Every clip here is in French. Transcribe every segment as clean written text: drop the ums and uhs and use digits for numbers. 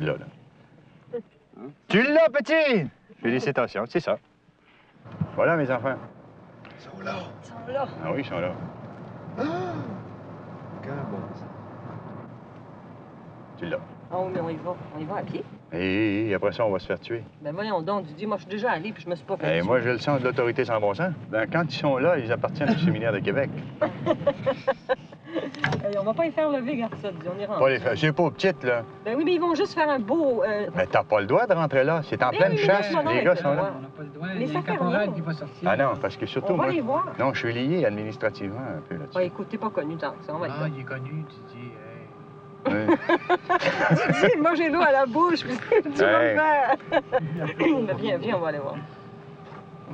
l'as, là. Tu l'as, petit! Félicitations, c'est ça. Voilà, mes enfants. Ils sont là. Ils sont là. Ah oui, ils sont là. Ah! Regarde, bon. Tu l'as. Ah oui, mais on y va à pied. Et après ça, on va se faire tuer. Ben voyons donc, tu dis, moi je suis déjà allé puis je me suis pas fait Et tuer. moi, j'ai le sens de l'autorité sans bon sens. Ben, quand ils sont là, ils appartiennent au séminaire de Québec. On va pas y faire lever, garde ça, on y rentre. Pas les faire. C'est pas petite, là. Ben oui, mais ils vont juste faire un beau... Mais t'as pas le droit de rentrer là. C'est en Ben pleine oui, chasse. mais Les gars sont là. On n'a pas le droit. Mais Il y a ça un fait caporal rien. qui va sortir. Ah non, parce que surtout, On va moi... les voir. Non, je suis lié administrativement un peu là-dessus. Ah, écoute, t'es pas connu tant que ça, on va y Ah, voir. il est connu, tu dis. Ouais. Tu dis, moi j'ai l'eau à la bouche, puis tu vas Hey. le faire. Ben viens, on va aller voir.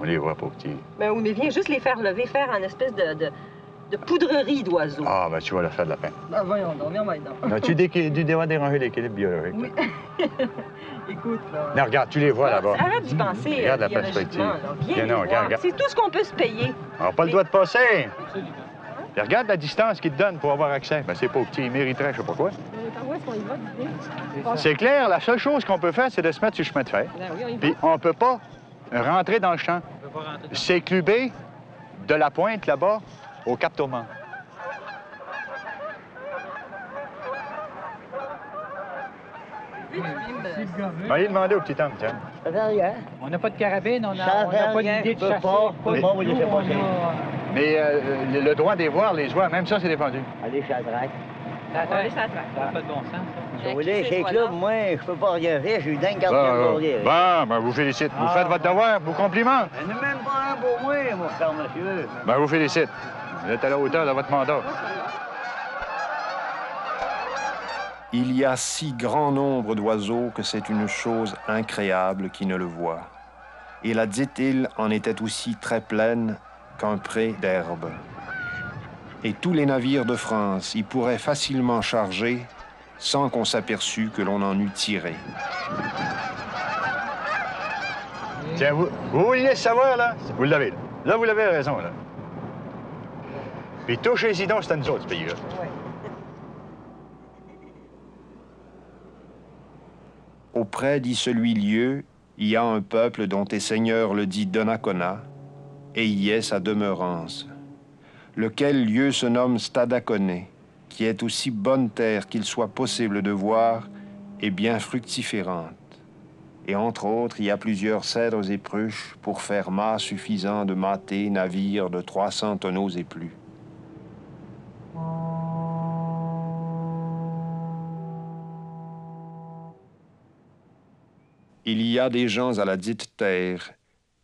On les voit pas petits. Ben oui, mais viens juste les faire lever, faire un espèce de poudrerie d'oiseaux. Ah, ben tu vas leur faire de la peine. Ben voyons donc, viens, donc. As-tu dû déranger l'équilibre biologique? Oui. Écoute, là. Non, regarde, tu les vois là-bas. Arrête d'y penser. Regarde la biologiquement, perspective. là. Viens Viens, les non, voir. regarde. C'est tout ce qu'on peut se payer. On n'a pas le droit de passer. Et regarde la distance qu'ils te donnent pour avoir accès. Ben, c'est pas petit. Ils mériteraient, je sais pas quoi. Par où est-ce qu'on y va, l'idée? C'est clair, la seule chose qu'on peut faire, c'est de se mettre sur le chemin de fer. Ben oui, on y va. Puis on peut pas rentrer dans le champ. On peut pas rentrer dans C'est clubé de la pointe là-bas au Cap Tourmente. Va aller demander au petit homme, tiens. Ça fait rien. On n'a pas de carabine, on Ça n'a fait pas rien, d'idée de je peux chasser. pas vous laisser passer. Mais le droit des voir, les oies, même ça, c'est défendu. Allez, ça traque. Ça On va aller sur la traque. n'a pas de bon sens, ça. Si vous voulez, chez Club, moi, je peux pas rien faire. Je suis dingue quand Bon, je rien. ben, vous félicite. Vous faites votre devoir, vous complimente. Il n'y en a même pas un pour moi, mon frère, monsieur. Ben, vous félicite. Vous êtes à la hauteur de votre mandat. Il y a si grand nombre d'oiseaux que c'est une chose incréable qui ne le voit. Et la dite île en était aussi très pleine qu'un pré d'herbe. Et tous les navires de France y pourraient facilement charger sans qu'on s'aperçût que l'on en eût tiré. Tiens, vous vouliez savoir, là? Vous l'avez, là. Là, vous l'avez raison, là. Puis touchez-y donc, c'est à nous autres, ce pays-là. Ouais. Auprès dit celui lieu, il y a un peuple dont est seigneur le dit Donnacona, et y est sa demeurance, lequel lieu se nomme Stadaconé, qui est aussi bonne terre qu'il soit possible de voir, et bien fructiférante. Et entre autres, il y a plusieurs cèdres et pruches pour faire mât suffisant de mâter navires de 300 tonneaux et plus. Il y a des gens à la dite terre.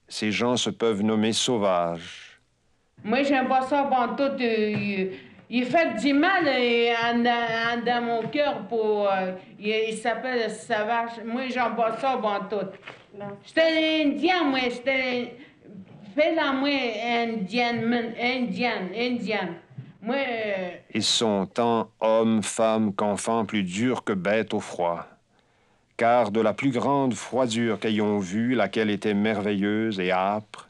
Ces gens se peuvent nommer sauvages. Moi, j'aime pas ça, bon, tout. Il fait du mal dans mon cœur pour. Il s'appelle sauvage. Moi, j'aime pas ça, bon, tout. J'étais indien, moi. Fais-la, moi, indienne. Moi. Ils sont tant hommes, femmes qu'enfants plus durs que bêtes au froid. Car de la plus grande froidure qu'ayons vue, laquelle était merveilleuse et âpre,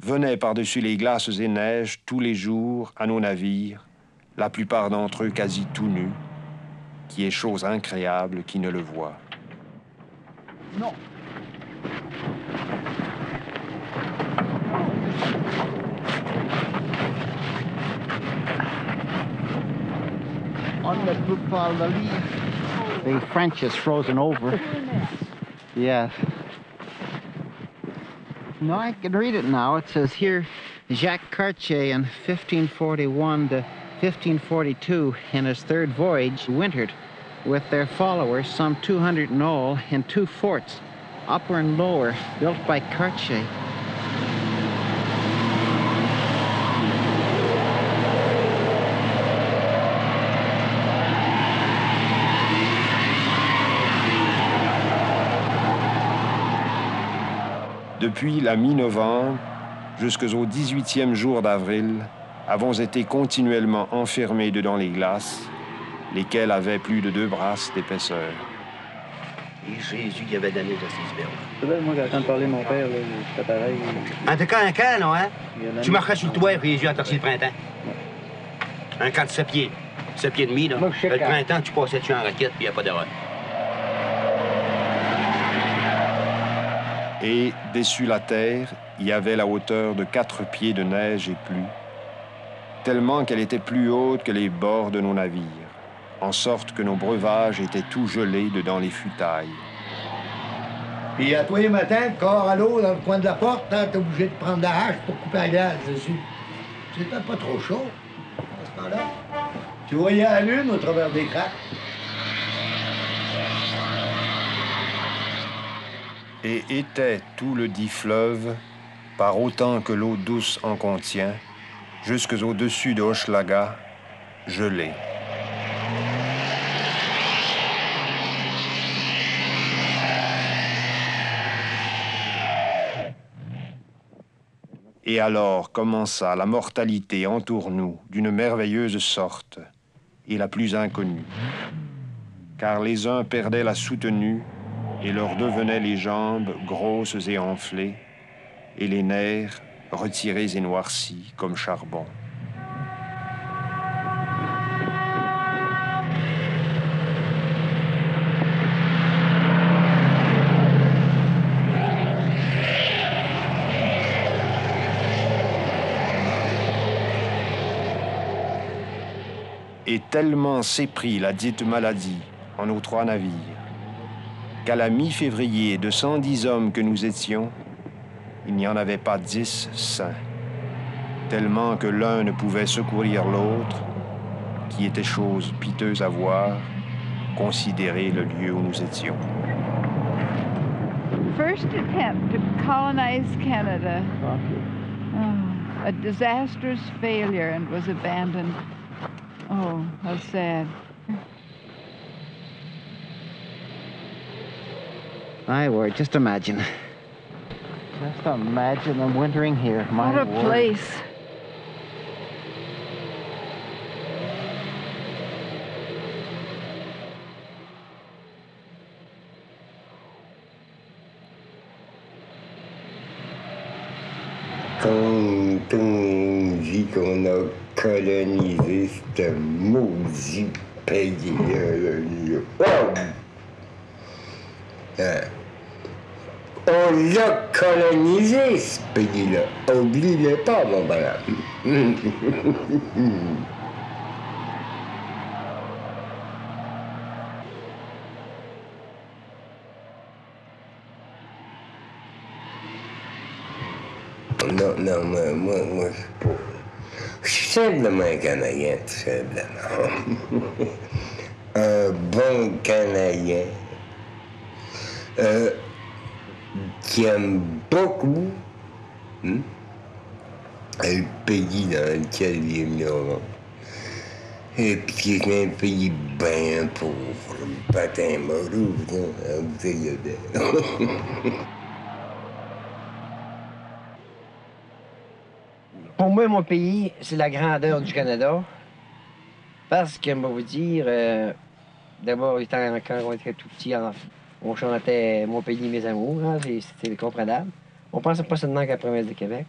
venait par-dessus les glaces et neiges tous les jours à nos navires, la plupart d'entre eux quasi tout nus, qui est chose incréable qui ne le voit. Non. On ne peut pas le lire. The French is frozen over. Yes. No, I can read it now. It says here, Jacques Cartier in 1541 to 1542, in his third voyage, wintered with their followers, some 200 in all, in 2 forts, upper and lower, built by Cartier. Depuis la mi-novembre jusqu'au 18e jour d'avril, avons été continuellement enfermés dedans les glaces, lesquelles avaient plus de 2 brasses d'épaisseur. Et Jésus qui avait donné de ces spermes. Moi, quand j'entends parler de mon père, c'était pareil. En tout cas, un camp, non, hein? Tu marcherais sur le toit et les yeux entorsis le printemps. Un camp de 7 pieds. 7 pieds et demi, là. Le printemps, tu passais dessus en raquette, puis il n'y a pas d'erreur. Et, dessus la terre, il y avait la hauteur de 4 pieds de neige et plus, tellement qu'elle était plus haute que les bords de nos navires, en sorte que nos breuvages étaient tout gelés dedans les futailles. Puis à tous les matins, corps à l'eau dans le coin de la porte, hein, t'es obligé de prendre la hache pour couper la glace dessus. C'était pas trop chaud à ce temps-là. Tu voyais la lune au travers des craques. Et était tout le dit fleuve, par autant que l'eau douce en contient, jusqu'aux au-dessus de Hochelaga, gelé. Et alors commença la mortalité entour nous d'une merveilleuse sorte, et la plus inconnue. Car les uns perdaient la soutenue, et leur devenaient les jambes grosses et enflées, et les nerfs retirés et noircis comme charbon. Et tellement s'éprit la dite maladie en nos 3 navires, qu'à la mi-février de 110 hommes que nous étions, il n'y en avait pas 10 sains, tellement que l'un ne pouvait secourir l'autre, qui était chose piteuse à voir, considérer le lieu où nous étions. First attempt to colonize Canada. Oh, a disastrous failure and was abandoned. Oh, how sad. My word, just imagine. Just imagine them wintering here. My What a word. place. Quand on dit qu'on a colonisé ce maudit pays-là, on l'a colonisé, ce pays-là. Oublie-le pas, mon bonhomme. Non, moi, je suis simplement un Canadien, tout simplement. Un bon Canadien qui aime beaucoup le pays dans lequel il est venu. Et puis qui est un pays bien pauvre, patin morou, en bouteille de Pour moi, mon pays, c'est la grandeur du Canada. Parce que, je vais vous dire, d'abord, quand on était tout petit, on chantait « Mon pays, mes amours hein, », c'était comprenable. On pensait pas seulement qu'à la province de Québec.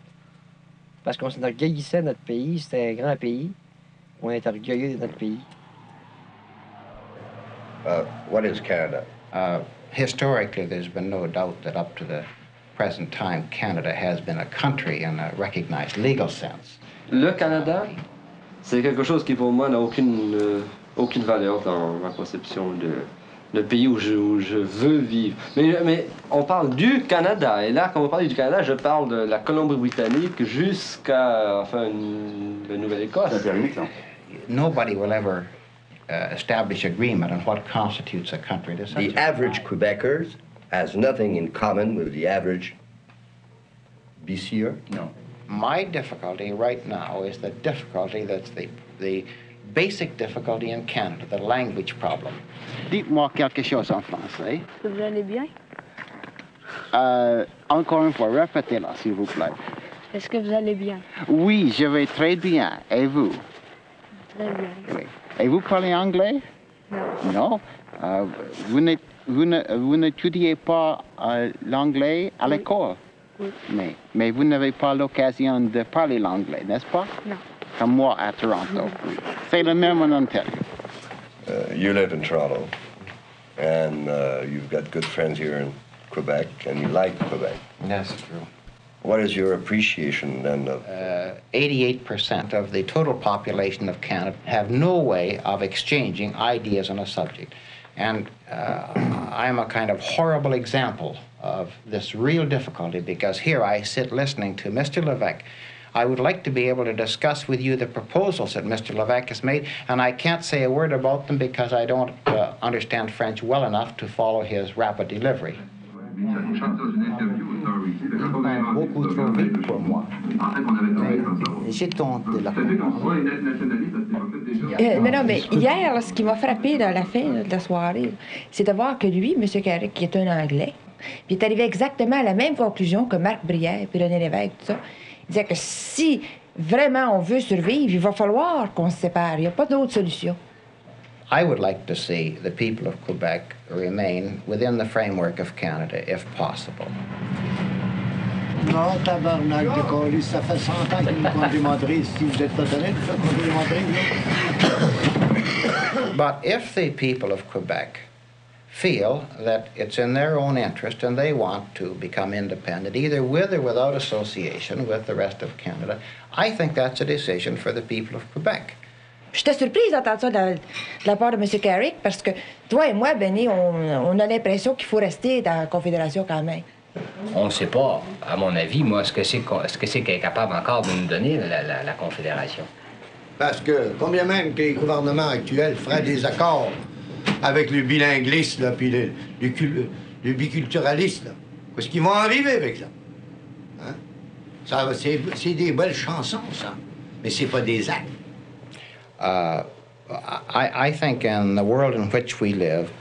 Parce qu'on s'enorgueillissait de notre pays, c'était un grand pays. On était orgueilleux de notre pays. What is Canada? Historically, there's been no doubt that up to the present time, Canada has been a country in a recognized legal sense. Le Canada, c'est quelque chose qui pour moi n'a aucune valeur dans ma conception de pays où je veux vivre. Mais on parle du Canada, et là, quand on parle du Canada, je parle de la Colombie-Britannique jusqu'à la Nouvelle-Écosse. Nobody will ever establish agreement on what constitutes a country. The average Quebecers has nothing in common with the average BCer? No. My difficulty right now is the difficulty that's the basic difficulty in Canada, the language problem. Dites-moi quelque chose en français. Vous allez bien? Encore une fois, répétez-la, s'il vous plaît. Est-ce que vous allez bien? Oui, je vais très bien. Et vous? Très bien. Oui. Et vous parlez anglais? Non. Non? Vous n'étudiez pas l'anglais à l'école? Oui. Mais vous n'avez pas l'occasion de parler l'anglais, n'est-ce pas? Non. Comme moi à Toronto. C'est le même en Ontario. You live in Toronto, and you've got good friends here in Quebec and you like Quebec. That's true. What is your appreciation then of... 88% of the total population of Canada have no way of exchanging ideas on a subject. And I'm a kind of horrible example of this real difficulty, because here I sit listening to Mr. Levesque. I would like to be able to discuss with you the proposals that Mr. Levesque has made, and I can't say a word about them because I don't understand French well enough to follow his rapid delivery. Beaucoup trop vite pour moi. J'ai honte de la Non, mais hier, là, ce qui m'a frappé dans la fin de la soirée, c'est de voir que lui, M. Carrick, qui est un Anglais, puis est arrivé exactement à la même conclusion que Marc Brière, puis René Lévesque, tout ça. Il disait que si vraiment on veut survivre, il va falloir qu'on se sépare. Il n'y a pas d'autre solution. I would like to see the people of Quebec remain within the framework of Canada, if possible. Non, tabarnak de colis, ça fait 100 ans qu'ils nous font démontrer. Si vous êtes pas donné, vous faites démontrer. But if the people of Quebec feel that it's in their own interest and they want to become independent, either with or without association with the rest of Canada, I think that's a decision for the people of Quebec. J'étais surprise d'entendre ça de la part de M. Carrick, parce que toi et moi, Benny, on a l'impression qu'il faut rester dans la Confédération quand même. On ne sait pas, à mon avis, moi, ce que c'est qu'elle est capable encore de nous donner, la Confédération. Parce que, combien même que les gouvernements actuels feraient des accords avec le bilinguisme, là, puis le biculturalisme, là, qu'est-ce qu'ils vont arriver avec ça? Hein? Ça c'est des belles chansons, ça, mais c'est pas des actes. I think in the world in which we live,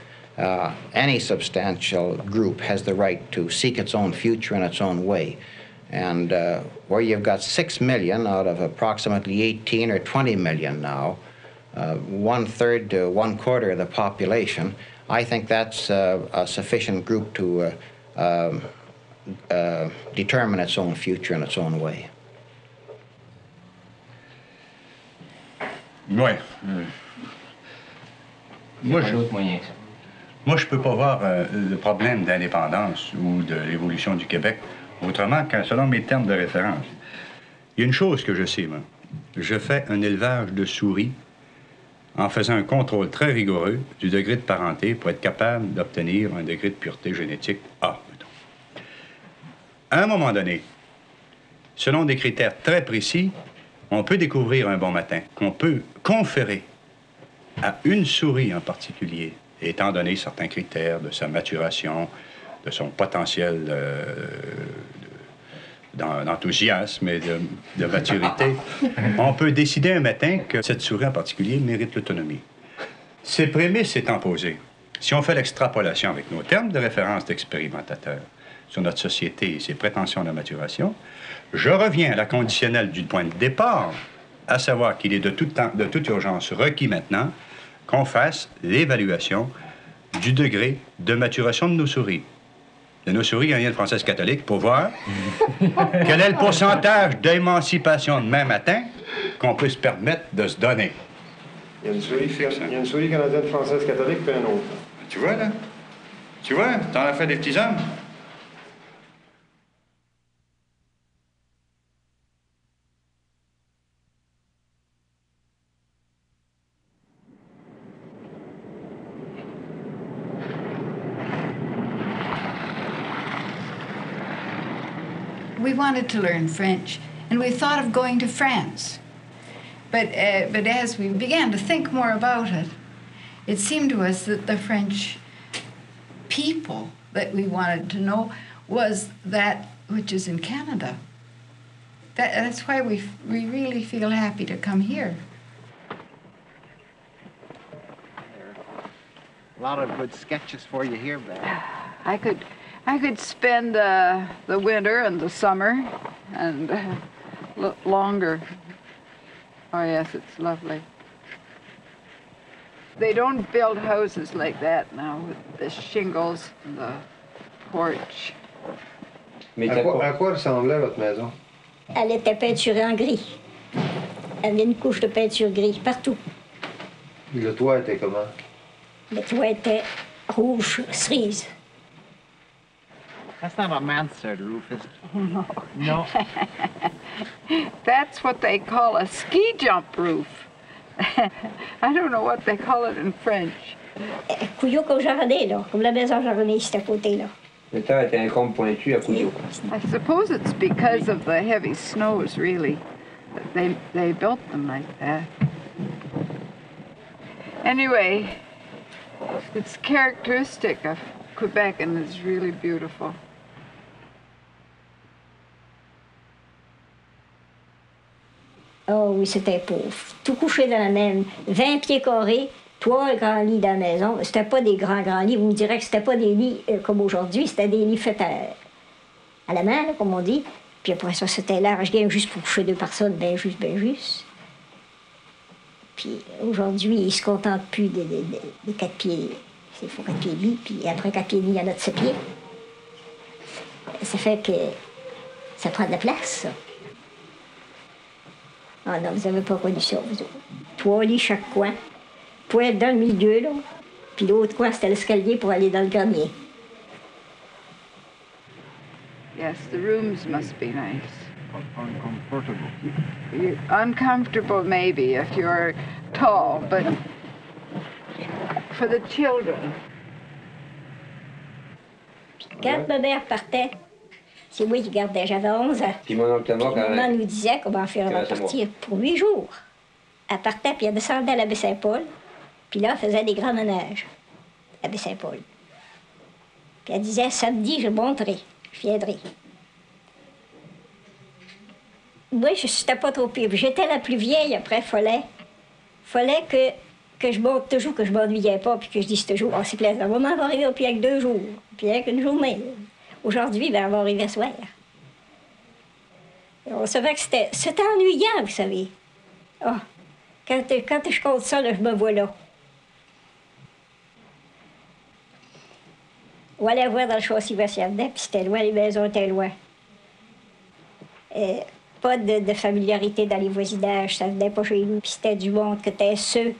any substantial group has the right to seek its own future in its own way. And where you've got 6 million out of approximately 18 or 20 million now, 1/3 to 1/4 of the population, I think that's a sufficient group to determine its own future in its own way. Oui. Moi, je peux pas voir le problème d'indépendance ou de l'évolution du Québec autrement qu'en selon mes termes de référence. Il y a une chose que je sais, moi. Je fais un élevage de souris en faisant un contrôle très rigoureux du degré de parenté pour être capable d'obtenir un degré de pureté génétique A, mettons. À un moment donné, selon des critères très précis, on peut découvrir un bon matin qu'on peut conférer à une souris en particulier, étant donné certains critères de sa maturation, de son potentiel d'enthousiasme et de maturité, on peut décider un matin que cette souris en particulier mérite l'autonomie. Ces prémices étant posées, si on fait l'extrapolation avec nos termes de référence d'expérimentateurs sur notre société et ses prétentions de maturation, je reviens à la conditionnelle du point de départ, à savoir qu'il est de toute urgence requis maintenant qu'on fasse l'évaluation du degré de maturation de nos souris. De nos souris ghanéennes françaises catholiques pour voir quel est le pourcentage d'émancipation demain matin qu'on peut se permettre de se donner. Il y a une souris canadienne française catholique puis un autre. Tu vois, là? Tu vois? T'en as fait des petits hommes? We wanted to learn French, and we thought of going to France. But as we began to think more about it, it seemed to us that the French people that we wanted to know was that which is in Canada. That's why we really feel happy to come here. A lot of good sketches for you here, Beth. I could spend the winter and the summer and longer. Oh yes, it's lovely. They don't build houses like that now with the shingles and the porch. Mais à quoi ressemblait votre maison? Elle était peinturée en gris. Elle avait une couche de peinture gris partout. Le toit était comment? Le toit était rouge cerise. That's not a mansard roof, is it? No. No. That's what they call a ski jump roof. I don't know what they call it in French. Couillot au jardin, là, comme la maison jardin ici à côté, là. Le temps était un combe pointu à Couillot. I suppose it's because of the heavy snows, really. They built them like that. Anyway, it's characteristic of Quebec and it's really beautiful. Oh oui, c'était pauvre. Tout couché dans la même 20 pieds carrés, 3 grands lits dans la maison. C'était pas des grands lits. Vous me direz que c'était pas des lits comme aujourd'hui. C'était des lits faits à la main, là, comme on dit. Puis après ça, c'était large, bien juste pour coucher 2 personnes, bien juste, bien juste. Puis aujourd'hui, ils se contentent plus des 4 pieds. Il faut 4 pieds de lit, puis après 4 pieds de lit, il y en a de 7 pieds. Ça fait que ça prend de la place, ça. Ah non, vous n'avez pas connu ça, vous autres. 3 lits chaque coin. Poêle dans le milieu, là. Puis l'autre coin, c'était l'escalier pour aller dans le grenier. Yes, the rooms must be nice. Uncomfortable. Uncomfortable, maybe, if you're tall, but for the children. Quand ma mère partait, c'est moi qui gardais. J'avais 11 ans. Puis mon oncle Thomas, quand Maman nous disait comment faire avant de partir pour 8 jours. Elle partait, puis elle descendait à la Baie-Saint-Paul. Puis là, elle faisait des grands ménages à Baie-Saint-Paul. Puis elle disait, samedi, je monterai, je viendrai. Moi, je n'étais pas trop pire. J'étais la plus vieille, après, fallait que je monte toujours, que je m'ennuyais pas, puis que je dise toujours, oh, c'est plaisant. Maman va arriver au pied avec 2 jours, puis avec une journée. Aujourd'hui, ben, elle va arriver à soir. On savait que c'était ennuyant, vous savez. Oh, quand je compte ça, là, je me vois là. On allait voir dans le châssis Vassiardin, puis c'était loin, les maisons étaient loin. Pas de familiarité dans les voisinages, ça venait pas chez nous, puis c'était du monde que t'es ceux.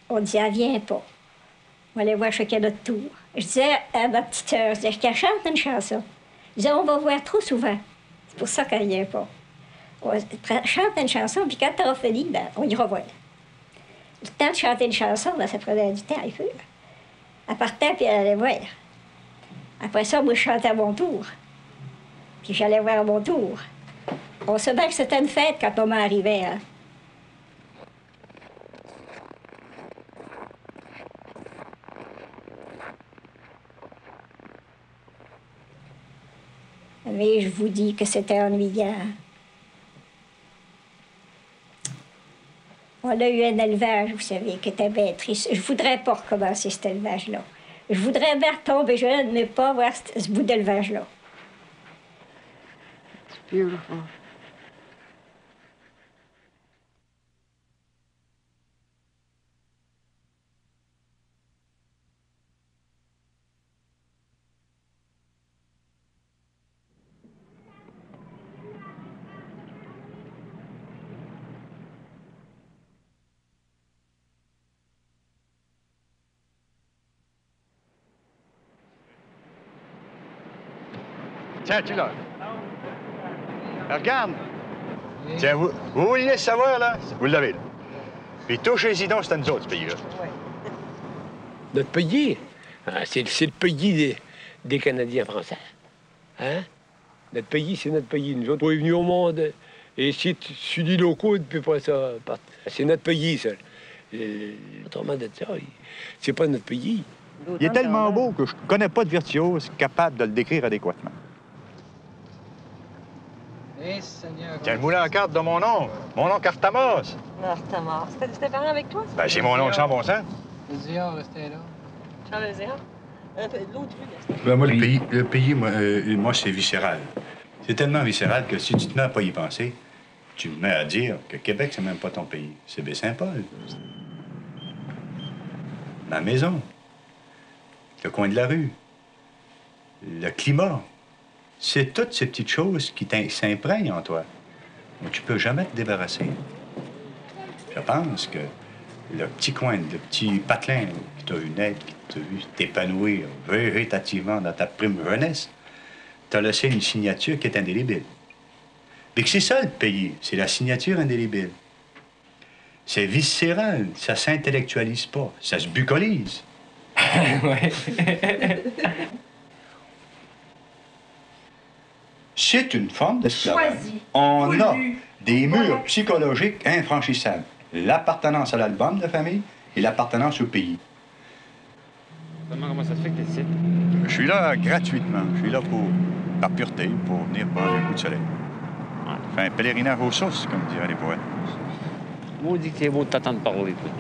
On disait, elle vient pas. On allait voir chacun notre tour. Je disais à ma petite sœur, je disais, qu'elle chante une chanson. Je disais, on va voir trop souvent. C'est pour ça qu'elle vient pas. On chante une chanson, puis quand t'auras fini, ben, on ira voir. Le temps de chanter une chanson, ben, ça prenait du temps, il faut. Elle partait, puis elle allait voir. Après ça, moi, je chantais à mon tour. Puis j'allais voir à mon tour. On savait que c'était une fête quand maman arrivait, hein. Mais je vous dis que c'était ennuyant. On a eu un élevage, vous savez, qui était bien triste. Je voudrais pas recommencer cet élevage-là. Je voudrais bien tomber jeune, mais pas avoir ce bout d'élevage-là. It's beautiful. Tiens, tu l'as. Regarde. Tiens, vous vouliez savoir, là? Vous l'avez, là. Puis touchez-y donc, c'est à nous autres, ce pays-là. Notre pays, c'est le pays des Canadiens français. Hein? Notre pays, c'est notre pays. Nous autres, on est venus au monde et c'est des locaux depuis pas ça. C'est notre pays, ça. Autrement de ça, c'est pas notre pays. Il est tellement beau que je connais pas de virtuose capable de le décrire adéquatement. Eh, Seigneur. Tiens, le moulin à cartes de mon oncle Artamos. Artamos. C'était parent avec toi, ça? Ben, c'est mon oncle sans bon sens. Le Zéa restait là. Charles Zéa? L'autre rue, Ben, moi, le pays, moi, c'est viscéral. C'est tellement viscéral que si tu te mets à pas y penser, tu te mets à dire que Québec, c'est même pas ton pays. C'est Baie-Saint-Paul. Ma maison. Le coin de la rue. Le climat. C'est toutes ces petites choses qui s'imprègnent en toi. Mais tu peux jamais te débarrasser. Je pense que le petit coin, le petit patelin qui t'a vu naître, qui t'a vu t'épanouir véritablement dans ta prime jeunesse, t'as laissé une signature qui est indélébile. Mais que c'est ça le pays, c'est la signature indélébile. C'est viscéral, ça s'intellectualise pas, ça se bucolise. Ouais. C'est une forme d'esclavage. Choisi, On voulu. a des murs psychologiques infranchissables. L'appartenance à l'album de famille et l'appartenance au pays. Comment ça se fait que tu es ici? Je suis là gratuitement. Je suis là par pureté, pour venir prendre un coup de soleil. Je fais un pèlerinage aux sources, comme diraient les poètes. Moi, on dit que c'est beau de t'entendre parler. Toi.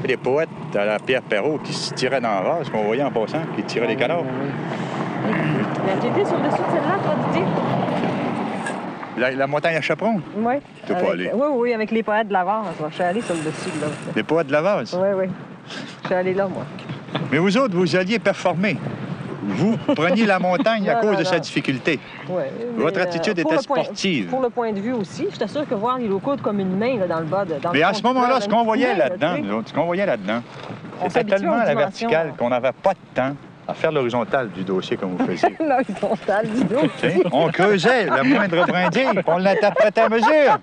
Les poètes, à la Pierre Perrault, qui se tirait dans le vase, qu'on voyait en passant, qui tirait les cadavres. Tu étais sur le dessus de celle-là, toi, Didier? La montagne à Chaperon? Oui. T'es pas allé? Oui, avec les poètes de la vase. Je suis allée sur le dessus, là. Les poètes de la vase? Oui. Je suis allée là, moi. Mais vous autres, vous alliez performer. Vous preniez la montagne à cause de sa difficulté. Ouais, votre attitude était sportive. Pour le point de vue aussi, je t'assure que voir les locaux comme une main là, dans le bas. Mais à ce moment-là, ce qu'on voyait là-dedans, c'était tellement à la verticale qu'on n'avait pas de temps à faire l'horizontale du dossier comme vous faisiez. L'horizontale du dossier. On creusait le moindre brindille, puis on l'interprétait à mesure.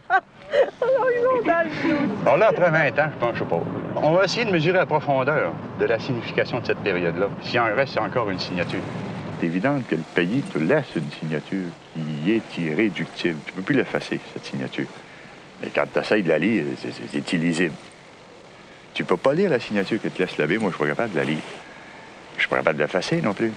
L'horizontale du dossier. Alors là, après 20 ans, je sais pas. On va essayer de mesurer la profondeur de la signification de cette période-là. S'il en reste encore une signature. C'est évident que le pays te laisse une signature qui est irréductible. Tu ne peux plus l'effacer, cette signature. Mais quand tu essaies de la lire, c'est illisible. Tu ne peux pas lire la signature que te laisse laver. Moi, je ne suis pas capable de la lire. Je ne suis pas capable de l'effacer non plus.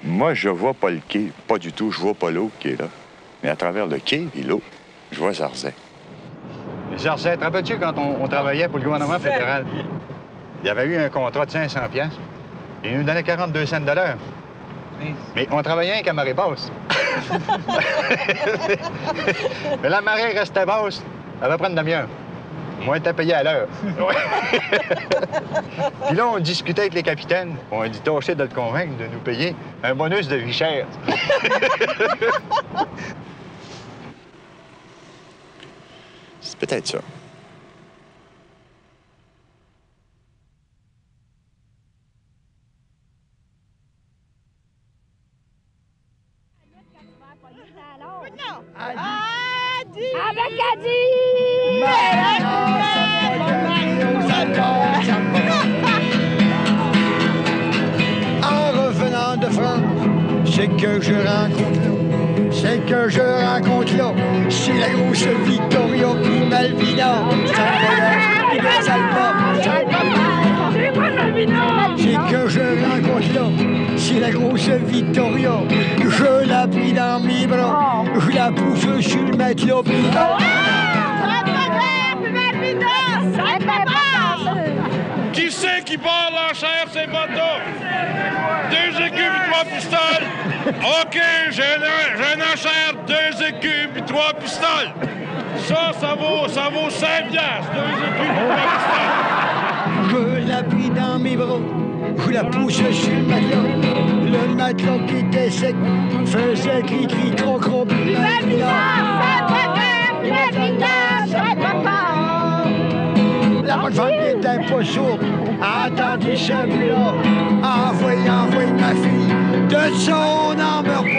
Moi, je vois pas le quai, pas du tout. Je vois pas l'eau qui est là. Mais à travers le quai et l'eau, je vois Zarzais. Zarzais, te rappelles-tu quand on travaillait pour le gouvernement fédéral? Il y avait eu un contrat de 500 $. Et il nous donnait 42 cents de l'heure. Mais on travaillait rien qu'à marée basse. Mais la marée restait basse. Elle va prendre une demi-heure. Moi, on était payé à l'heure. Puis là, on discutait avec les capitaines. On a dit tâcher de le convaincre de nous payer un bonus de vie chère. C'est peut-être ça. En revenant de France, c'est que je rencontre là, c'est la grosse Victoria puis Malvina. C'est que je rencontre là, c'est la grosse Victoria. Je l'ai pris dans mes bras, je la pousse sur le matelas puis Qui c'est qui part l'enchère, ces bateaux? 2 écus et 3 pistoles. OK, j'ai un enchère, 2 écus et 3 pistoles. Ça vaut 5 piastres, 2 écus et 3 pistoles. Je l'ai pris dans mes bras, je la pousse sur le matelas. Le matelas qui était sec faisait cri-cri, cro-cro, puis la bonne femme qui était pas sourde a attendu ce bruit-là. Envoie ma fille de son en meurt pas.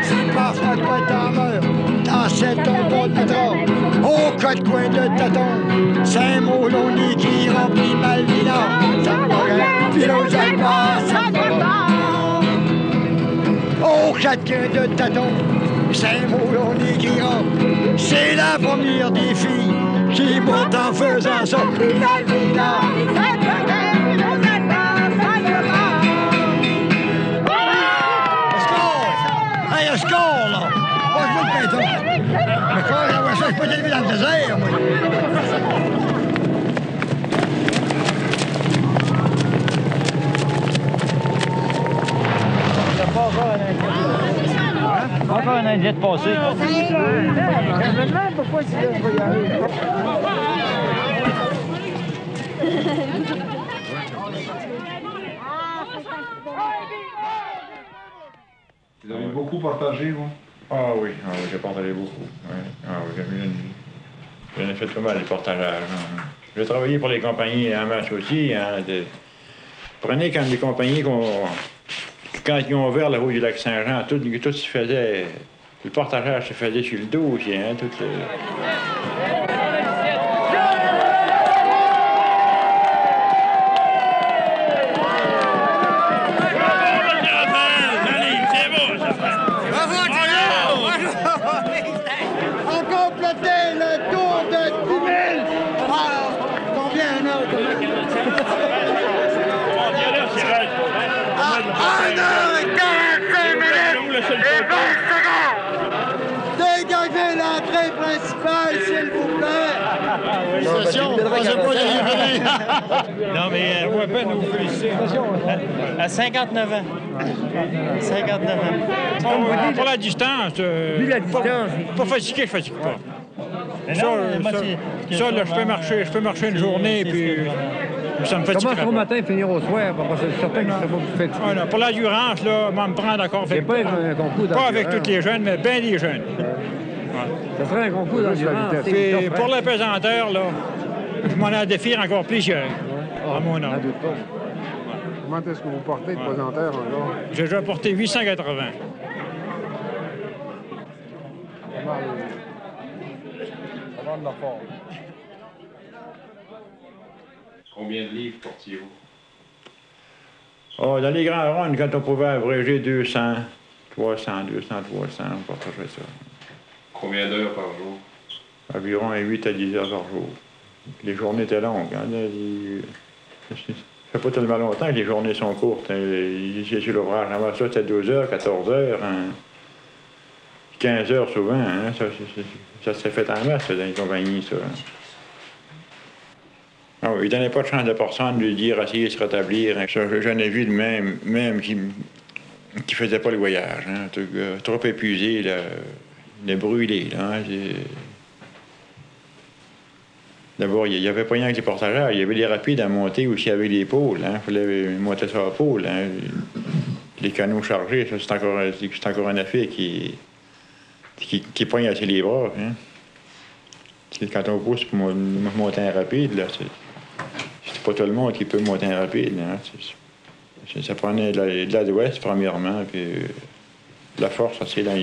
C'est parfois toi t'en meurs dans cet tonton de pétrole. Au quatre coins de tâton, Saint-Maud, on y qui remplit Malvina. Puis l'eau ça au quatre coins de tâton, Saint-Maud, on y qui rentre. C'est la première des filles qui monte en faisant ça. Puis Malvina. Hey, un score, là! Pas de vous de pinton! Mais quoi, j'aimerais ça, je peux t'élever dans le désert, moi! Encore un indien de passé. Je me demande pourquoi c'est là, je vais y aller. Vous avez beaucoup partagé, vous? Ah oui, j'ai partagé beaucoup. Oui. Ah, oui, j'en ai fait pas mal de partageages. J'ai travaillé pour les compagnies en masse aussi. Hein, prenez quand les compagnies, quand ils ont ouvert la route du lac Saint-Jean, tout se faisait, le partageage se faisait sur le dos aussi. Hein, tout On complétait le tour de 10 000. Ah, combien un heure? 1 heure et 45 minutes et 20 secondes. Dégagez l'entrée principale, s'il vous plaît. Session, on pensait pas y arriver. Non, mais on va pas nous féliciter. À 59 ans. 59 ans. Pour la distance, pas fatigué, je fatigue pas. Ça, là, je peux marcher une journée, puis ça me fatigue. Commence au matin, finir au soir, parce que c'est certain que c'est pas plus fatigué. Ah, non, pour l'endurance, là, on me prendre encore. C'est pas un concours pas avec tous les jeunes, mais bien des jeunes. Ça serait un concours d'endurance. Puis pour la pesanteur, là, je m'en ai à défier encore plusieurs, à mon âge. Comment est-ce que vous portez de pesanteur encore? J'ai déjà porté 880. Pas mal de la forme. Combien de livres portiez-vous? Oh, dans les grands runs, quand on pouvait abréger 200, 300, on partageait ça. Combien d'heures par jour? Environ 8 à 10 heures par jour. Les journées étaient longues. Hein? Ça fait pas tellement longtemps que les journées sont courtes. J'ai sur l'ouvrage. Avant ça, c'était 12 heures, 14 heures, hein? 15 heures souvent. Hein? Ça s'est fait en masse dans les compagnies, ça. Ah oui, il ne donnait pas de chance de personne de lui dire essayer de se rétablir. J'en ai vu de même qui ne faisait pas le voyage. Hein? Trop épuisé, le brûlé. Hein? D'abord, il n'y avait pas rien avec les portageurs. Il y avait les rapides à monter aussi avec les pôles. Il fallait monter sur la pôle. Hein? Les canaux chargés, ça, c'est encore un affaire qui pogne assez les bras. Hein? Quand on pousse pour monter un rapide, là, c'est pas tout le monde qui peut monter un rapide. Hein? Ça prenait de la d'ouest, premièrement, puis la force, c'est dans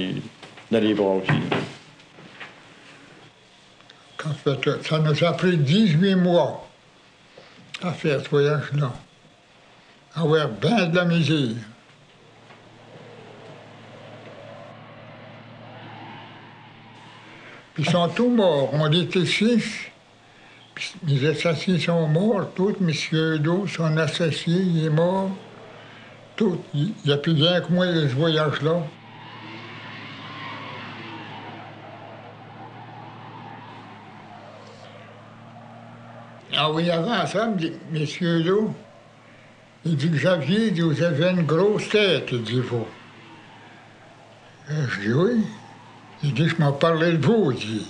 les bras aussi. Ça nous a pris 18 mois à faire ce voyage-là. Avoir bien de la misère. Puis ils sont tous morts. On était 6. Puis les associés sont morts, tous. Monsieur Edo, son associé, il est mort. Tout. Il n'y a plus rien que moi de ce voyage-là. Ah oui, avant ça, monsieur Edo, il dit, Xavier, vous avez une grosse tête, il dit, vous. Je dis, oui. Il dit, je m'en parlais de vous, il dit,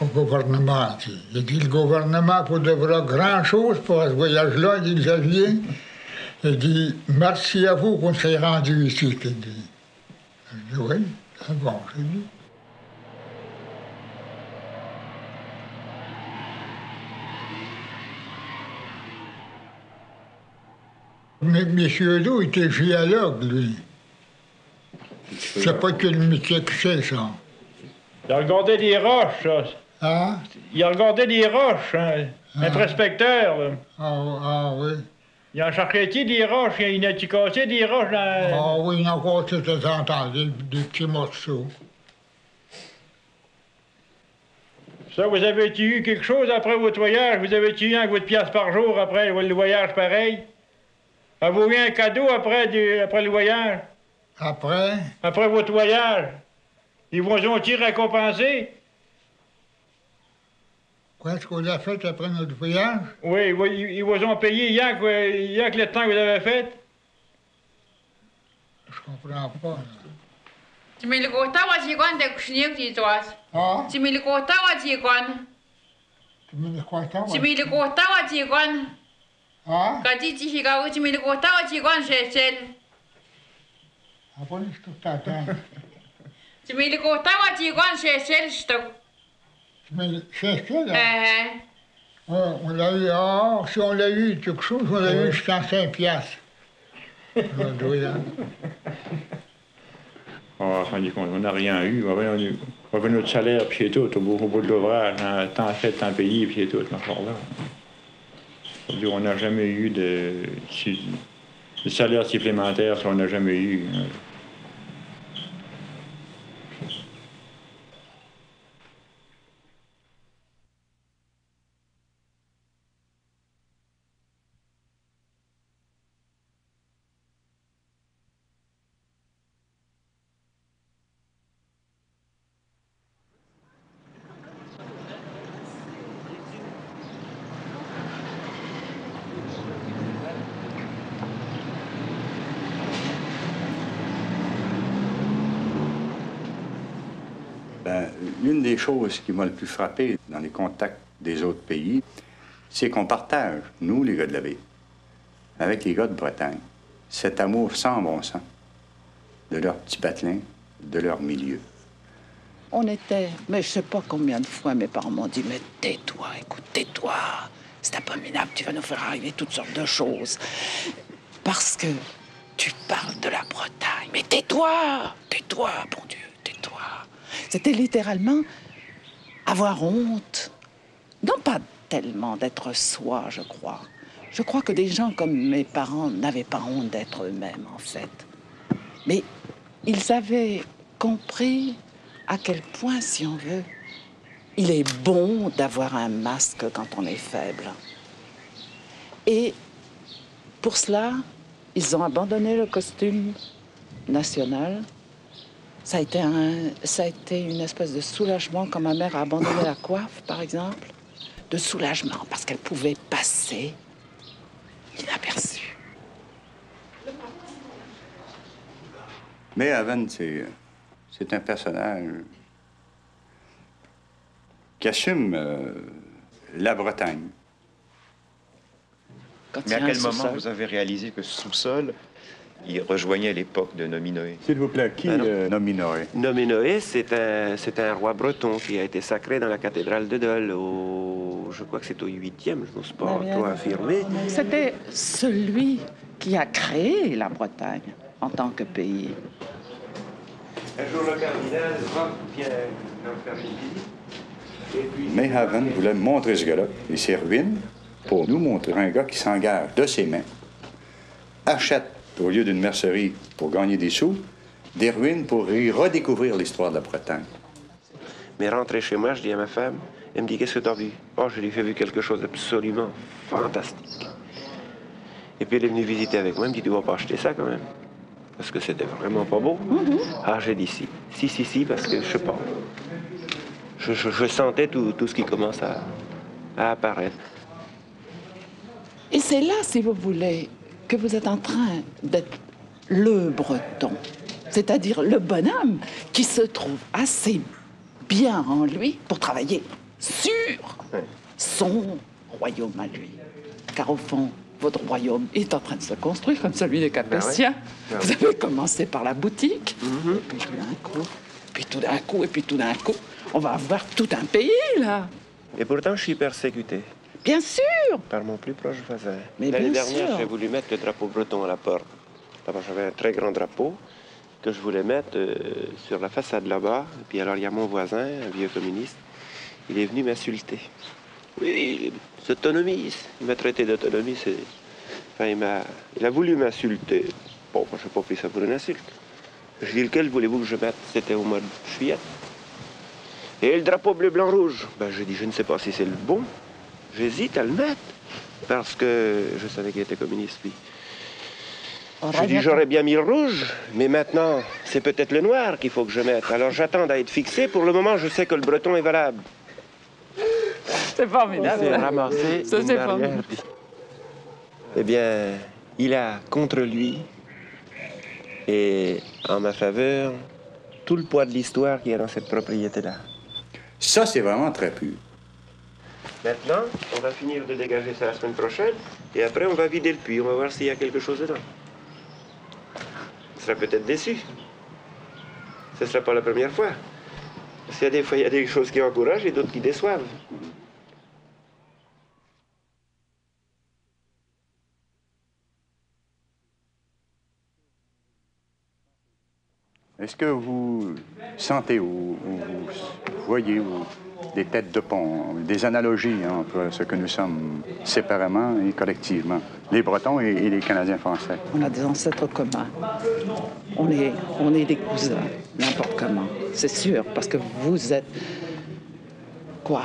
au gouvernement. Il dit, le gouvernement pour devra grand-chose pour ce voyage-là, il dit, Xavier. Il dit, merci à vous qu'on s'est rendu ici, il dit. Je dis, oui, c'est bon, j'ai dit. Mais M. Edo était géologue, lui. C'est pas que le métier que c'est, ça. Il regardait des roches, ça. Hein? Il regardait des roches, hein. Un prospecteur, là. Ah oui. Il en charcutait des roches, il a cassé des roches dans... Ah oui, il en a cassé de temps en temps, des petits morceaux. Ça, vous avez-tu eu quelque chose après votre voyage? Vous avez-tu eu un 8 piastres par jour après le voyage pareil? Avez-vous eu un cadeau après le voyage? Après? Après votre voyage. Ils vous ont-ils récompensé? Qu'est-ce qu'on a fait après notre voyage? Oui, ils vous ont payé hier que le temps que vous avez fait? Je comprends pas. Tu me le comptes à Washington de coucher que tu dois. Ah? Tu me le comptes à Washington. Tu me le comptes à Tu me le comptes à Washington. Ah? Quand tu chicago, tu mets le côté, tu vois, j'ai celle. Ah, bon, je te t'attends. Tu mets le côté, tu vois, j'ai celle, je te. Mais c'est ça, là? On l'a eu, si on l'a eu quelque chose, on l'a eu jusqu'à 5 piastres. On s'est rendu compte, on n'a rien eu. On avait notre salaire, puis c'est tout, au bout de l'ouvrage, hein, temps fait, temps payé, puis c'est tout, encore là. C'est-à-dire, on n'a jamais eu de salaire supplémentaire, ça, on n'a jamais eu. Hein. L'une des choses qui m'a le plus frappé dans les contacts des autres pays, c'est qu'on partage, nous, les gars de la ville, avec les gars de Bretagne, cet amour sans bon sens de leur petit patelin, de leur milieu. On était, mais je sais pas combien de fois mes parents m'ont dit, mais tais-toi, écoute, tais-toi, c'est abominable, tu vas nous faire arriver toutes sortes de choses. Parce que tu parles de la Bretagne, mais tais-toi, tais-toi, bon Dieu, tais-toi. C'était littéralement avoir honte. Non pas tellement d'être soi, je crois. Je crois que des gens comme mes parents n'avaient pas honte d'être eux-mêmes, en fait. Mais ils avaient compris à quel point, si on veut, il est bon d'avoir un masque quand on est faible. Et pour cela, ils ont abandonné le costume national. Ça a été une espèce de soulagement quand ma mère a abandonné la coiffe, par exemple. De soulagement, parce qu'elle pouvait passer inaperçue. Mais Haven, c'est un personnage qui assume la Bretagne. Mais à quel moment vous avez réalisé que ce sous-sol, il rejoignait l'époque de Nominoé? S'il vous plaît, qui Nominoé? Nominoé, c'est un roi breton qui a été sacré dans la cathédrale de Dole, je crois que c'est au 8e, je n'ose pas trop affirmer. C'était celui qui a créé la Bretagne en tant que pays. Un jour, le cardinal vient leur faire une visite. Mais Haven voulait montrer ce gars-là et ses ruines pour nous montrer un gars qui s'engage de ses mains, achète au lieu d'une mercerie pour gagner des sous, des ruines pour y redécouvrir l'histoire de la Bretagne. Mais rentré chez moi, je dis à ma femme, elle me dit, qu'est-ce que tu as vu? Oh, je lui ai vu quelque chose d'absolument fantastique. Et puis elle est venue visiter avec moi, elle me dit, tu vas pas acheter ça quand même? Parce que c'était vraiment pas beau. Ah, j'ai dit si. Si, parce que je sais pas. Je sentais tout ce qui commence à apparaître. Et c'est là, si vous voulez, que vous êtes en train d'être le Breton, c'est-à-dire le bonhomme qui se trouve assez bien en lui pour travailler sur son royaume à lui. Car au fond, votre royaume est en train de se construire comme celui des Capétiens. Vous avez commencé par la boutique, puis tout d'un coup, on va avoir tout un pays, là. Et pourtant, je suis persécuté. Bien sûr! Par mon plus proche voisin. Mais l'année bien dernière, sûr. j'ai voulu mettre le drapeau breton à la porte. D'abord, j'avais un très grand drapeau que je voulais mettre sur la façade là-bas. Et puis alors, il y a mon voisin, un vieux communiste, il est venu m'insulter. Oui, c'est autonomiste. Il m'a traité d'autonomiste. Enfin, il a voulu m'insulter. Bon, moi, je n'ai pas pris ça pour une insulte. Je dis, lequel voulez-vous que je mette? C'était au mois de juillet. Et le drapeau bleu, blanc, rouge. Ben, je dis, je ne sais pas si c'est le bon. J'hésite à le mettre. Parce que je savais qu'il était communiste, lui. Je dis, j'aurais bien mis le rouge, mais maintenant, c'est peut-être le noir qu'il faut que je mette. Alors j'attends d'être fixé. Pour le moment, je sais que le breton est valable. C'est formidable. Il s'est ramassé Ça, une c'est barrière. formidable. Eh bien, il a contre lui et en ma faveur tout le poids de l'histoire qui est dans cette propriété-là. Ça, c'est vraiment très pur. Maintenant, on va finir de dégager ça la semaine prochaine, et après on va vider le puits, on va voir s'il y a quelque chose dedans. On sera peut-être déçu. Ce ne sera pas la première fois. Parce qu'il y a des fois, il y a des choses qui encouragent et d'autres qui déçoivent. Est-ce que vous sentez ou vous voyez des têtes de pont, des analogies entre ce que nous sommes séparément et collectivement, les Bretons et les Canadiens français? On a des ancêtres communs. On est des cousins, n'importe comment. C'est sûr, parce que vous êtes... Quoi?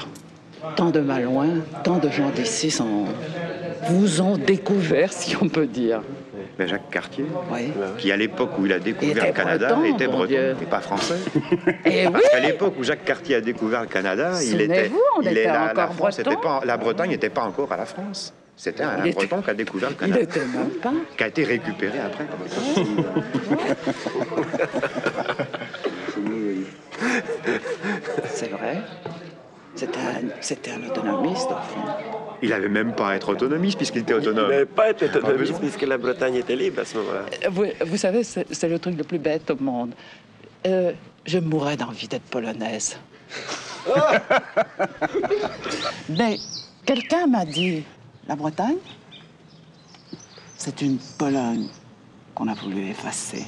Tant de Malouins, tant de gens d'ici vous ont découvert, si on peut dire. Ben Jacques Cartier, oui. Qui à l'époque où il a découvert le Canada était breton et pas français. Et parce qu'à l'époque où Jacques Cartier a découvert le Canada, la Bretagne n'était pas encore à la France. C'était un Breton qui a découvert le Canada. Il était même pas. Qui a été récupéré après. C'est vrai. C'était un autonomiste, au fond. Il n'avait même pas à être autonomiste puisqu'il était autonome. Il n'avait pas à être autonomiste puisque la Bretagne était libre à ce moment-là. Vous savez, c'est le truc le plus bête au monde. Je mourrais d'envie d'être polonaise. Mais quelqu'un m'a dit, la Bretagne, c'est une Pologne qu'on a voulu effacer.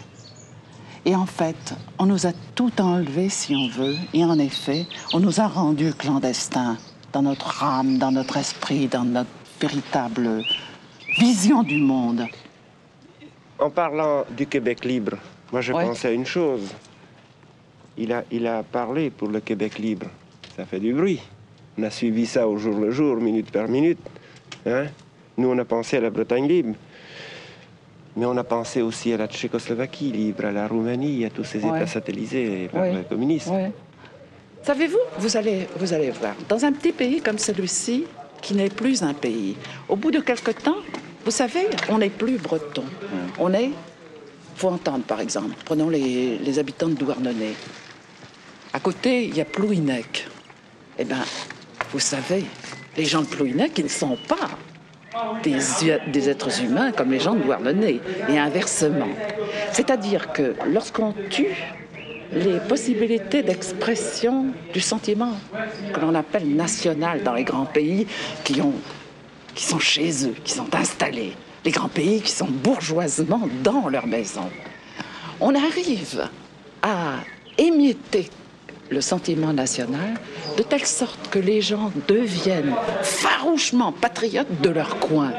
Et en fait, on nous a tout enlevé, si on veut. Et en effet, on nous a rendus clandestins dans notre âme, dans notre esprit, dans notre véritable vision du monde. En parlant du Québec libre, moi je pensais à une chose. Il a parlé pour le Québec libre. Ça fait du bruit. On a suivi ça au jour le jour, minute par minute. Hein? Nous, on a pensé à la Bretagne libre. Mais on a pensé aussi à la Tchécoslovaquie libre, à la Roumanie, à tous ces États satellisés par le communisme. Ouais. Savez-vous, vous allez voir, dans un petit pays comme celui-ci, qui n'est plus un pays, au bout de quelque temps, vous savez, on n'est plus breton. On est, faut entendre par exemple, prenons les habitants de Douarnenez. À côté, il y a Plouhinec. Eh bien, vous savez, les gens de Plouhinec, ils ne sont pas des êtres humains comme les gens de Douarnenez, et inversement. C'est-à-dire que lorsqu'on tue les possibilités d'expression du sentiment que l'on appelle national dans les grands pays qui sont chez eux, qui sont installés, les grands pays qui sont bourgeoisement dans leur maison, on arrive à émietter le sentiment national de telle sorte que les gens deviennent farouchement patriotes de leur coin.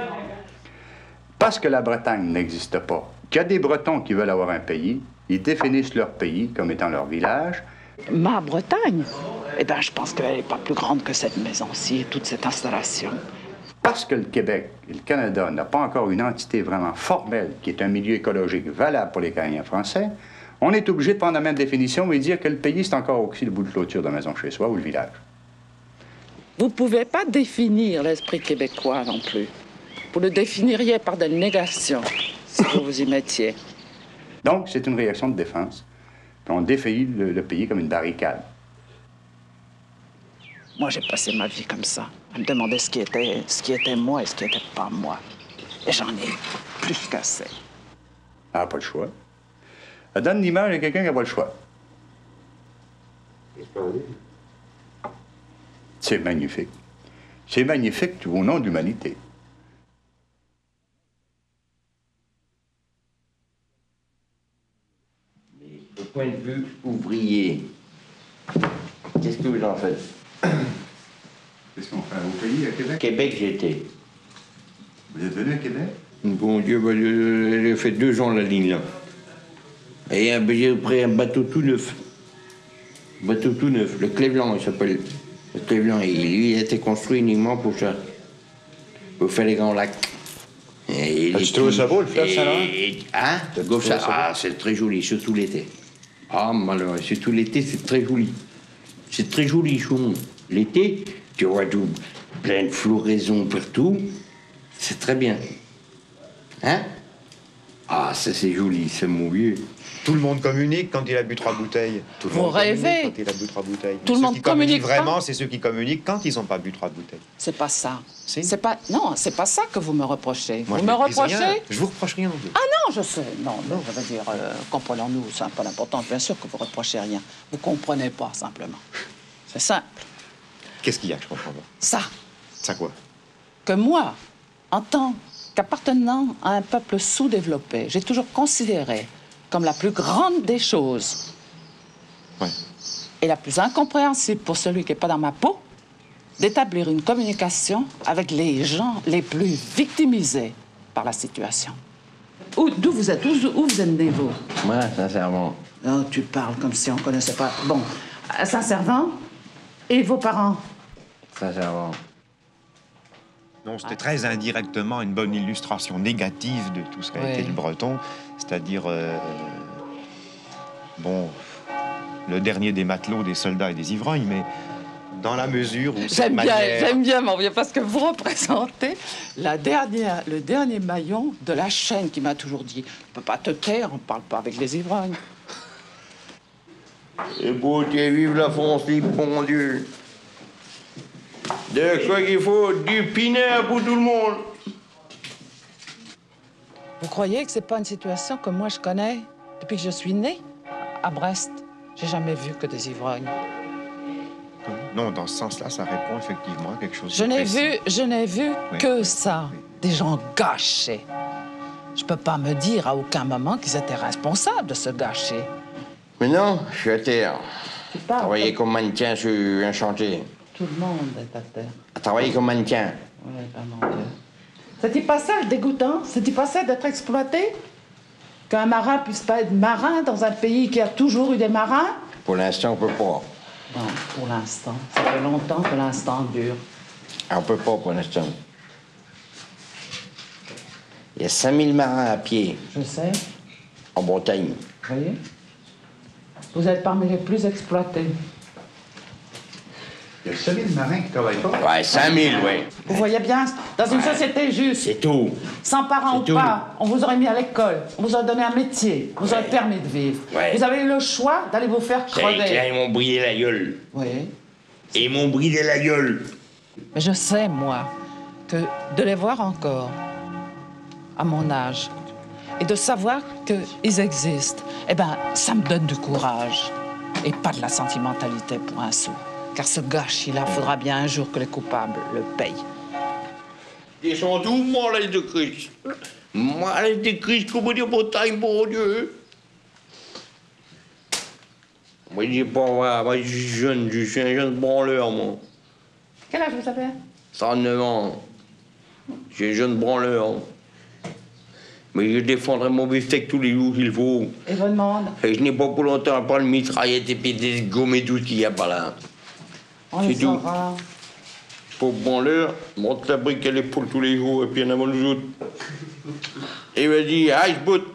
Parce que la Bretagne n'existe pas, qu'il y a des Bretons qui veulent avoir un pays, ils définissent leur pays comme étant leur village. Ma Bretagne, eh bien, je pense qu'elle n'est pas plus grande que cette maison-ci et toute cette installation. Parce que le Québec et le Canada n'ont pas encore une entité vraiment formelle qui est un milieu écologique valable pour les Canadiens français, on est obligé de prendre la même définition et dire que le pays, c'est encore aussi le bout de clôture de la maison chez soi ou le village. Vous ne pouvez pas définir l'esprit québécois non plus. Vous le définiriez par des négations, si vous vous y mettiez. Donc, c'est une réaction de défense. On défait le pays comme une barricade. Moi, j'ai passé ma vie comme ça, à me demander ce qui était moi et ce qui n'était pas moi. Et j'en ai plus qu'assez. Elle n'a pas le choix. Elle donne l'image à quelqu'un qui n'a pas le choix. C'est magnifique. C'est magnifique au nom de l'humanité. Au point de vue ouvrier, qu'est-ce que vous en faites? Qu'est-ce qu'on fait au pays, à Québec? Québec, j'étais. Vous êtes venu à Québec? Bon Dieu, j'ai fait 2 ans la ligne là. Et j'ai pris un bateau tout neuf. Bateau tout neuf, le Cleveland, il s'appelle. Le Cleveland, et lui, il a été construit uniquement pour ça. Pour faire les grands lacs. Tu trouves ça beau, le fleuve Saint-Laurent? Hein? Ah, c'est très joli, surtout l'été. Ah, malheureux, surtout l'été, c'est très joli. C'est très joli, Chaumont. L'été, tu vois tout, plein de floraison partout. C'est très bien. Hein? Ah, ça c'est joli, c'est mon vieux. Tout le monde communique quand il a bu 3 bouteilles. Tout le Vous monde rêvez. communique quand il a bu 3 bouteilles. Tout le monde Ceux qui communiquent communique pas. vraiment, c'est ceux qui communiquent quand ils n'ont pas bu 3 bouteilles. C'est pas ça. C'est pas... Non, c'est pas ça que vous me reprochez. Moi, vous je me méprise reprochez... rien. Je vous reproche rien non plus. Ah non, je sais. Non, je veux dire, comprenons-nous, c'est un peu important. Bien sûr que vous reprochez rien. Vous comprenez pas, simplement. C'est simple. Qu'est-ce qu'il y a que je comprends pas? Ça. Ça quoi? Que moi, en tant qu'appartenant à un peuple sous-développé, j'ai toujours considéré comme la plus grande des choses et la plus incompréhensible pour celui qui n'est pas dans ma peau, d'établir une communication avec les gens les plus victimisés par la situation. D'où vous êtes? Où vous êtes né, vous? Moi, Saint-Servant. Oh, tu parles comme si on ne connaissait pas. Bon, à Saint-Servant. Et vos parents? Saint-Servant. Non, c'était très indirectement une bonne illustration négative de tout ce qu'a été le breton, c'est-à-dire, bon, le dernier des matelots, des soldats et des ivrognes, mais dans la mesure où J'aime bien, mon vieux, parce que vous représentez le dernier maillon de la chaîne qui m'a toujours dit « On peut pas te taire, on parle pas avec les ivrognes. » Et beau, vive la France, bon Dieu. De quoi qu'il faut, du pinard pour tout le monde. Vous croyez que c'est pas une situation que moi je connais depuis que je suis née à Brest? J'ai jamais vu que des ivrognes. Non, dans ce sens-là, ça répond effectivement à quelque chose de Je n'ai vu que ça, des gens gâchés. Je peux pas me dire à aucun moment qu'ils étaient responsables de ce gâcher. Mais non, je suis à terre. Tu parles Travailler comme mannequin sur un chantier. Tout le monde est à terre. Travailler comme mannequin. Oui, ben mon Dieu. C'est-il pas ça le dégoûtant? C'est-il pas ça d'être exploité? Qu'un marin puisse pas être marin dans un pays qui a toujours eu des marins? Pour l'instant, on peut pas. Non, pour l'instant. Ça fait longtemps que l'instant dure. On peut pas pour l'instant. Il y a 5000 marins à pied. Je sais. En Bretagne. Vous voyez? Vous êtes parmi les plus exploités. Il y a 5000 marins qui travaillent pas. Ouais, 5000, oui. Vous voyez bien, dans une société juste. C'est tout. Sans parents ou C'est tout. pas, on vous aurait mis à l'école, on vous aurait donné un métier, on vous aurait permis de vivre. Ouais. Vous avez eu le choix d'aller vous faire Ça y est, crever. ils m'ont brillé la gueule. Oui. Et ils m'ont brillé la gueule. Mais je sais, moi, que de les voir encore, à mon âge, et de savoir qu'ils existent, eh ben, ça me donne du courage. Et pas de la sentimentalité pour un sou. Car ce gâchis-là, faudra bien un jour que les coupables le payent. Ils sont tous morts, les de Christ. Moi, les de Christ, comme dire Bretagne, bon Dieu. Moi, je dis pas, moi, je suis jeune, je suis un jeune branleur, moi. Quel âge vous avez? 39 ans. Je suis un jeune branleur. Mais je défendrai mon beefsteak tous les jours qu'il faut. Et votre demande? Et je n'ai pas pour longtemps à prendre le mitraillette et puis des gommes et tout ce qu'il y a par là. On les C'est tout. saura. Pour branleur, monte la brique à l'épaule tous les jours et puis en avant les autres. Et il m'a dit, ice boot.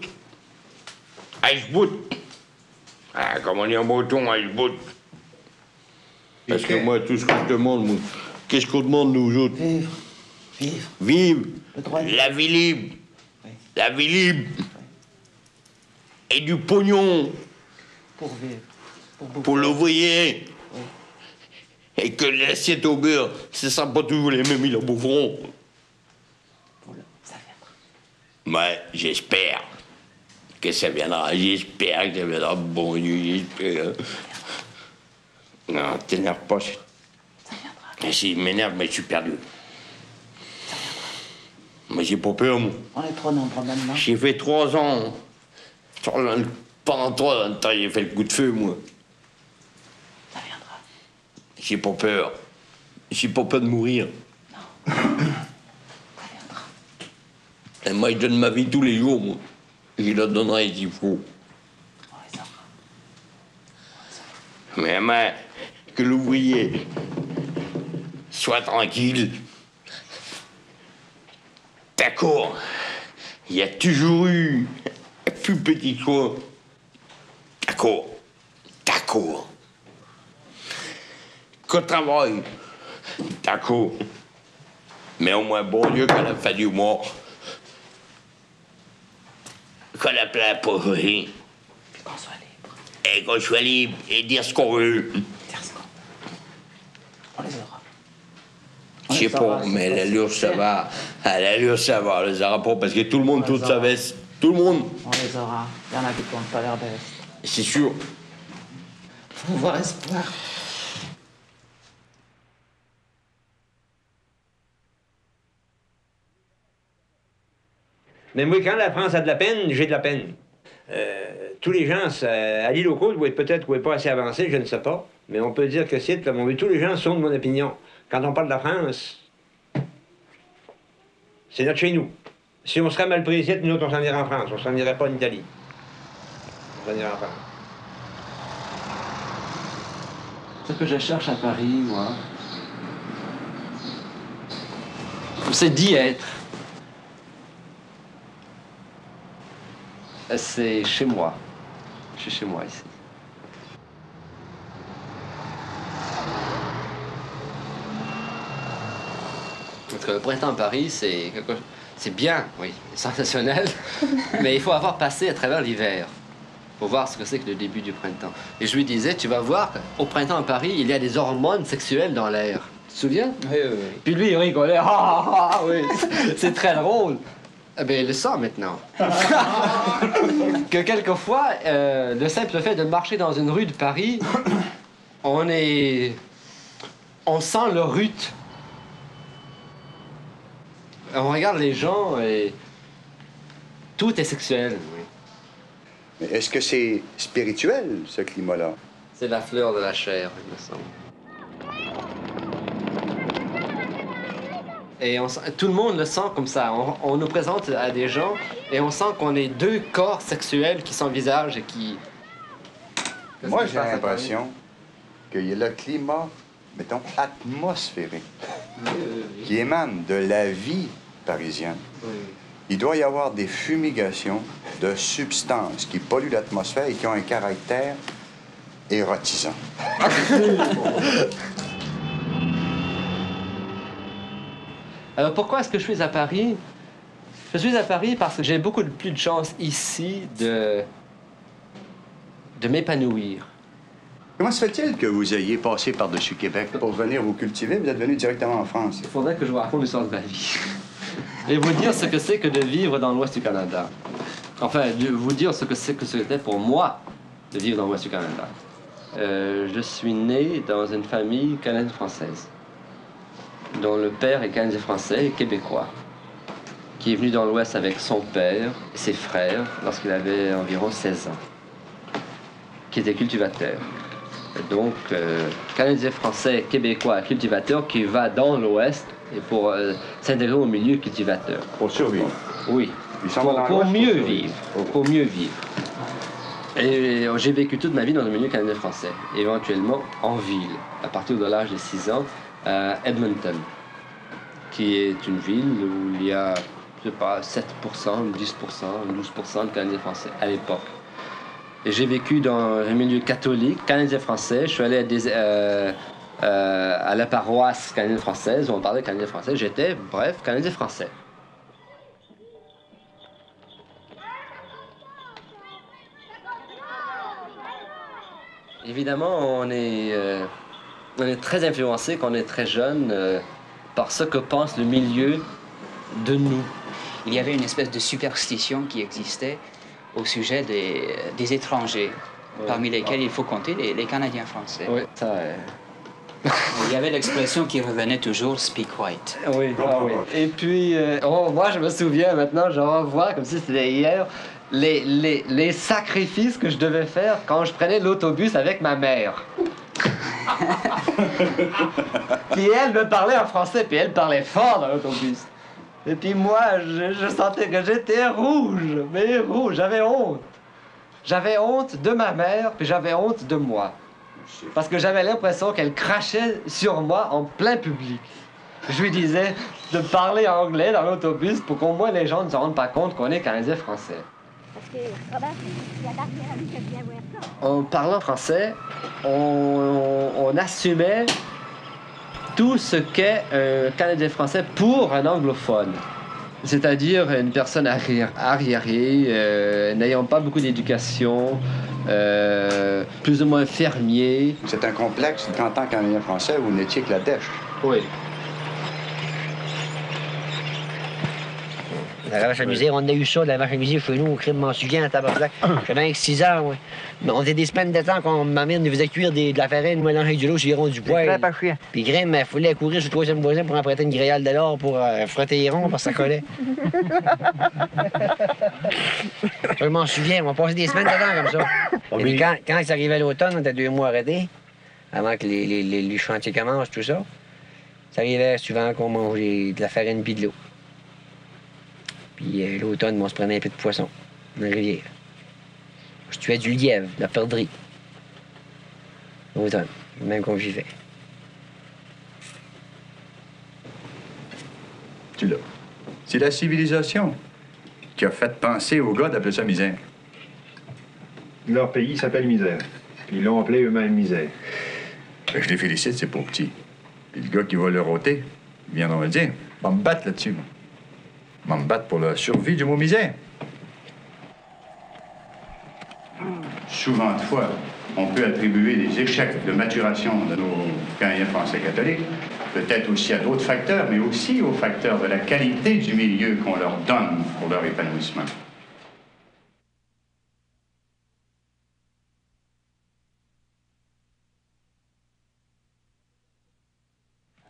Ice boot. Ah, comme on dit en breton, ice boot. Parce que moi, tout ce que je demande, moi, qu'est-ce qu'on demande nous autres? Vivre. Vivre. Vivre. Le droit de La vie libre. La vie libre. Et du pognon. Pour vivre. Pour l'ouvrier. Et que l'assiette au beurre, ce ne sera pas toujours les mêmes, ils en boufferont. Ça viendra. Ouais, j'espère que ça viendra. J'espère que ça viendra. Bon Dieu, j'espère. Non, t'énerve pas. Ça viendra. Mais s'il m'énerve, mais je suis perdu. Mais j'ai pas peur, moi. On est trop nombreux maintenant. J'ai fait 3 ans. Pendant 3 ans, j'ai fait le coup de feu, moi. Ça viendra. J'ai pas peur. J'ai pas peur de mourir. Non. Ça viendra. Et moi, je donne ma vie tous les jours, moi. Je la donnerai s'il faut. Mais que l'ouvrier soit tranquille. D'accord. Il y a toujours eu un plus petit choix. D'accord. D'accord. Qu'on travaille. D'accord. Mais au moins, bon Dieu, qu'à la fin du mois, qu'on a plein pour rien. Qu'on soit libre. Et qu'on soit libre et dire ce qu'on veut. On les aura. Je sais pas, mais à l'allure, ça va. À l'allure, ça va. On les aura pas parce que tout le monde tourne sa veste. Tout le monde. On les aura. Il y en a qui tournent pas leur veste. C'est sûr. Faut voir espoir. Mais moi, quand la France a de la peine, j'ai de la peine. Tous les gens à l'île aux côtes, peut-être pas assez avancés, je ne sais pas. Mais on peut dire que tous les gens sont de mon opinion. Quand on parle de la France, c'est notre chez nous. Si on serait mal pris ici, nous autres, on s'en irait en France. On s'en irait pas en Italie. On s'en irait en France. Ce que je cherche à Paris, moi, c'est d'y être. C'est chez moi. Je suis chez moi ici. Parce que le printemps à Paris, c'est bien, oui, sensationnel, mais il faut avoir passé à travers l'hiver pour voir ce que c'est que le début du printemps. Et je lui disais, tu vas voir qu'au printemps à Paris, il y a des hormones sexuelles dans l'air. Tu te souviens? Oui, oui, oui. Puis lui, il rigolait. Ah, oui, c'est très drôle. Eh bien, il le sent maintenant. Que quelquefois, le simple fait de marcher dans une rue de Paris, on sent le rut. On regarde les gens et tout est sexuel, oui. Mais est-ce que c'est spirituel, ce climat-là? C'est la fleur de la chair, il me semble. Et tout le monde le sent comme ça. On nous présente à des gens et on sent qu'on est deux corps sexuels qui s'envisagent et qui... Moi, j'ai l'impression qu'il y a le climat, mettons, atmosphérique, qui émane de la vie parisienne. Il doit y avoir des fumigations de substances qui polluent l'atmosphère et qui ont un caractère érotisant. Alors pourquoi est-ce que je suis à Paris? Je suis à Paris parce que j'ai beaucoup plus de chance ici de m'épanouir. Comment se fait-il que vous ayez passé par-dessus Québec pour venir vous cultiver? Vous êtes venu directement en France. Il faudrait que je vous raconte l'histoire de ma vie. Et vous dire ce que c'est que de vivre dans l'ouest du Canada. Enfin, vous dire ce que c'était pour moi de vivre dans l'ouest du Canada. Je suis né dans une famille canadienne-française, dont le père est canadien-français et québécois, qui est venu dans l'ouest avec son père et ses frères lorsqu'il avait environ 16 ans, qui était cultivateur. Donc, Canadien-Français, Québécois, cultivateur qui va dans l'Ouest et pour s'intégrer au milieu cultivateur. Pour survivre. Oui, pour mieux vivre. Pour mieux vivre. Et j'ai vécu toute ma vie dans le milieu canadien-français, éventuellement en ville, à partir de l'âge de 6 ans, à Edmonton, qui est une ville où il y a, je sais pas, 7%, 10%, 12% de Canadiens-Français à l'époque. Et j'ai vécu dans un milieu catholique, canadien-français. Je suis allé à la paroisse canadienne-française où on parlait canadien-français. J'étais, bref, canadien-français. Évidemment, on est très influencé quand on est très jeune par ce que pense le milieu de nous. Il y avait une espèce de superstition qui existait au sujet des étrangers, parmi lesquels il faut compter les Canadiens français. Oui, ça... Il y avait l'expression qui revenait toujours « speak white ». Oui, oui. Et puis, moi, je me souviens maintenant, je revois, comme si c'était hier, les sacrifices que je devais faire quand je prenais l'autobus avec ma mère. Puis elle me parlait en français, puis elle parlait fort dans l'autobus. Et puis moi, je sentais que j'étais rouge, mais rouge, j'avais honte. J'avais honte de ma mère, puis j'avais honte de moi. Parce que j'avais l'impression qu'elle crachait sur moi en plein public. Je lui disais de parler anglais dans l'autobus pour qu'au moins les gens ne se rendent pas compte qu'on est Canadien-Français. En parlant français, on assumait tout ce qu'est un Canadien français pour un anglophone. C'est-à-dire une personne arriérée, n'ayant pas beaucoup d'éducation, plus ou moins fermier. C'est un complexe qu'en tant qu'Canadien français, vous n'étiez que la dèche. Oui. La vache à misère, on a eu ça, de la vache à misère chez nous, au crime, m'en souviens, à Tabarnak. J'avais 6 ans, oui. Mais on était des semaines de temps qu'on ma mère nous faisait cuire de la farine, mélanger avec du lot, sur du poil. Puis Grim, il fallait courir sur le troisième voisin pour emprunter une grillale de l'or pour frotter les ronds parce que ça collait. Je m'en souviens, on passait des semaines de temps comme ça. Et puis quand ça arrivait l'automne, on était 2 mois arrêtés, avant que les chantiers commencent, tout ça. Ça arrivait souvent qu'on mangeait de la farine puis de l'eau. Puis l'automne, on se prenait un peu de poisson dans la rivière. Je tuais du lièvre, de la perdrix. L'automne, même qu'on vivait. Tu l'as. C'est la civilisation qui a fait penser aux gars d'appeler ça misère. Leur pays s'appelle misère. Ils l'ont appelé eux-mêmes misère. Je les félicite, c'est pour petit. Puis le gars qui va leur ôter, il viendra me dire, va me battre là-dessus, moi. Va me battre pour la survie du mot misère. Souvent de fois, on peut attribuer des échecs de maturation de nos Canadiens français catholiques, peut-être aussi à d'autres facteurs, mais aussi aux facteurs de la qualité du milieu qu'on leur donne pour leur épanouissement.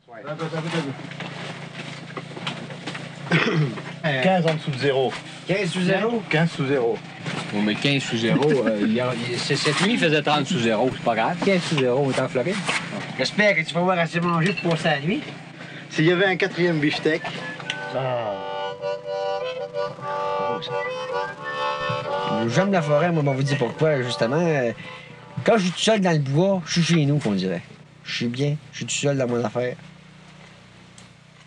Ouais. 15 en dessous de 0. 15 sous 0? 15 sous 0. Oh, mais 15 sous 0, cette nuit, il faisait 30 sous 0, c'est pas grave. 15 sous 0, on est en Floride. J'espère que tu vas avoir assez mangé pour passer la nuit. S'il y avait un 4e beefsteak. J'aime la forêt, moi, on vous dire pourquoi, justement. Quand je suis tout seul dans le bois, je suis chez nous, qu'on dirait. Je suis bien, je suis tout seul dans mon affaire.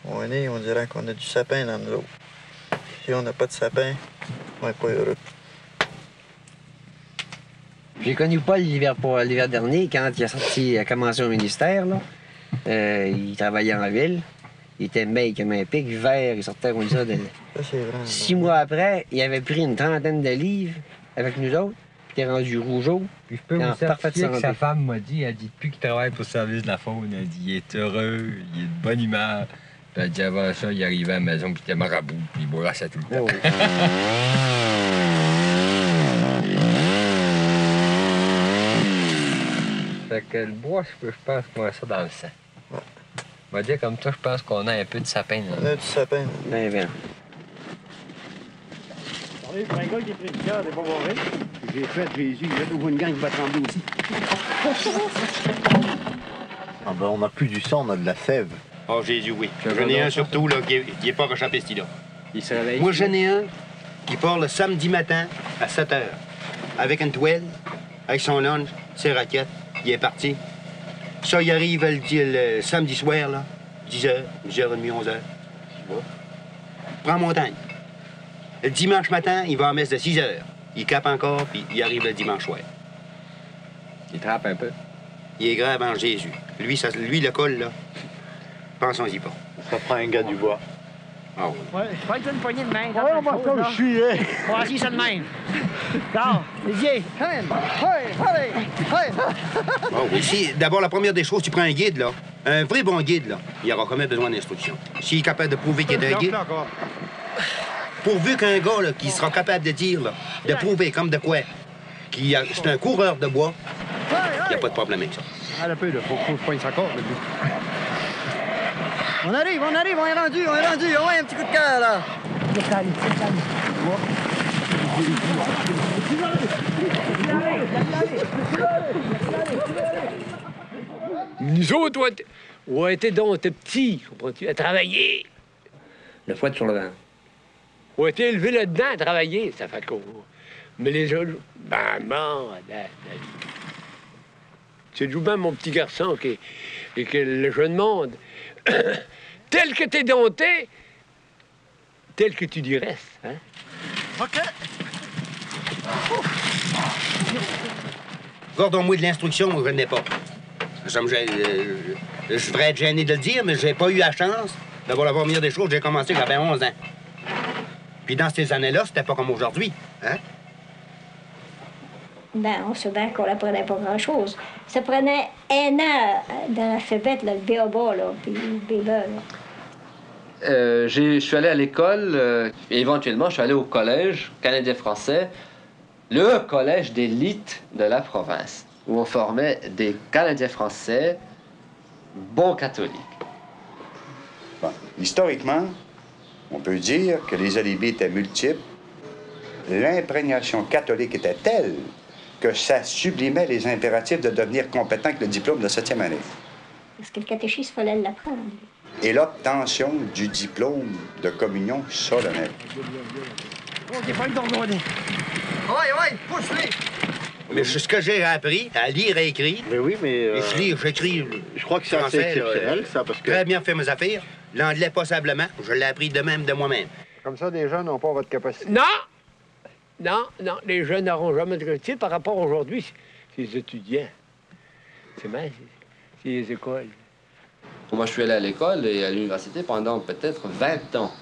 On est né, on dirait qu'on a du sapin dans nous autres. Si on n'a pas de sapin, on n'est pas heureux. J'ai connu Paul l'hiver dernier, quand il a commencé au ministère. Là. Il travaillait en ville. Il était maigre comme un pic, vert, il sortait comme ça. 6 mois après, il avait pris une 30aine de livres avec nous autres, puis il était rendu rougeau. Puis je peux vous certifier que sa femme m'a dit, elle dit depuis qu'il travaille pour le service de la faune, elle dit il est heureux, il est de bonne humeur. Puis elle dit avant ça, il arrivait à la maison, puis il était marabout, puis il bourrassait tout le temps. Fait que le bois, je pense qu'on a ça dans le sang. Ouais. On va dire comme toi, je pense qu'on a un peu de sapin. Là. On a du sapin. Bien, bien. Parlez pour un gars qui est prédicateur, t'es pas mauvais. J'ai fait Jésus, il va trouver une gang qui va trembler aussi. Ah ben, on n'a plus du sang, on a de la sève. Oh, Jésus, oui. J'en ai un surtout, là, qui n'est pas réchappé, ce là. Il se réveille. Moi, j'en ai un qui part le samedi matin à 7 h, avec une toile, avec son lunch, ses raquettes. Il est parti. Ça, il arrive le samedi soir, là, 10 h, 10h30, 11 h. Prends montagne. Le dimanche matin, il va en messe de 6 h. Il cape encore, puis il arrive le dimanche soir. Il trappe un peu. Il est grave en Jésus. Lui, le col, là, pensons-y pas. Ça prend un gars du bois. Ah oui. Ouais, je vais te une poignée de main. Ouais, moi, comme je suis, hein. On va essayer ça de même. Non, Didier, quand même. Allez. Oh, oui. D'abord, la première des choses, tu prends un guide, là. Un vrai bon guide, là. Il aura quand même besoin d'instruction. S'il est capable de prouver qu'il est un guide. Pourvu qu'un gars, là, qui sera capable de dire, là, de prouver comme de quoi, c'est un coureur de bois, il n'y a pas de problème avec ça. Allez, un peu, là. Faut que je poigne sa corde, là. On arrive, on est rendu. On a un petit coup de cœur, là. Nous autres, on était petits, comprends-tu, à travailler. Le fouet sur le vent. On était élevés là-dedans à travailler, ça fait qu'on... Mais les gens, c'est du même mon petit garçon et que le jeune monde, tel que t'es dompté, tel que tu y restes, hein? OK. Gordon-moi de l'instruction, moi, je n'ai pas. Je devrais être gêné de le dire, mais j'ai pas eu la chance d'avoir la première des choses. J'ai commencé quand j'avais 11 ans. Puis dans ces années-là, c'était pas comme aujourd'hui, hein? Ben, on sait bien qu'on n'apprenait pas grand-chose. Ça prenait un an dans l'alphabet, le B.A.B.A., là, puis le B.B., là. Je suis allé à l'école et éventuellement je suis allé au collège canadien-français, le collège d'élite de la province, où on formait des Canadiens français bons catholiques. Bon, historiquement, on peut dire que les alibis étaient multiples. L'imprégnation catholique était telle que ça sublimait les impératifs de devenir compétent avec le diplôme de 7e année. Parce que le catéchisme, il fallait l'apprendre. Et l'obtention du diplôme de communion solennelle. OK, pas le donner. Ouais, pousse-les! Mais c'est ce que j'ai appris, à lire et écrire. Mais oui, mais... Et je lis, j'écris. Je crois que c'est assez exceptionnel, ça, parce que... Très bien fait mes affaires. L'anglais, passablement. Je l'ai appris de même de moi-même. Comme ça, des jeunes n'ont pas votre capacité. Non! Non, les jeunes n'auront jamais de capacité par rapport à aujourd'hui. C'est les étudiants. C'est mal, c'est les écoles. Moi, je suis allé à l'école et à l'université pendant peut-être 20 ans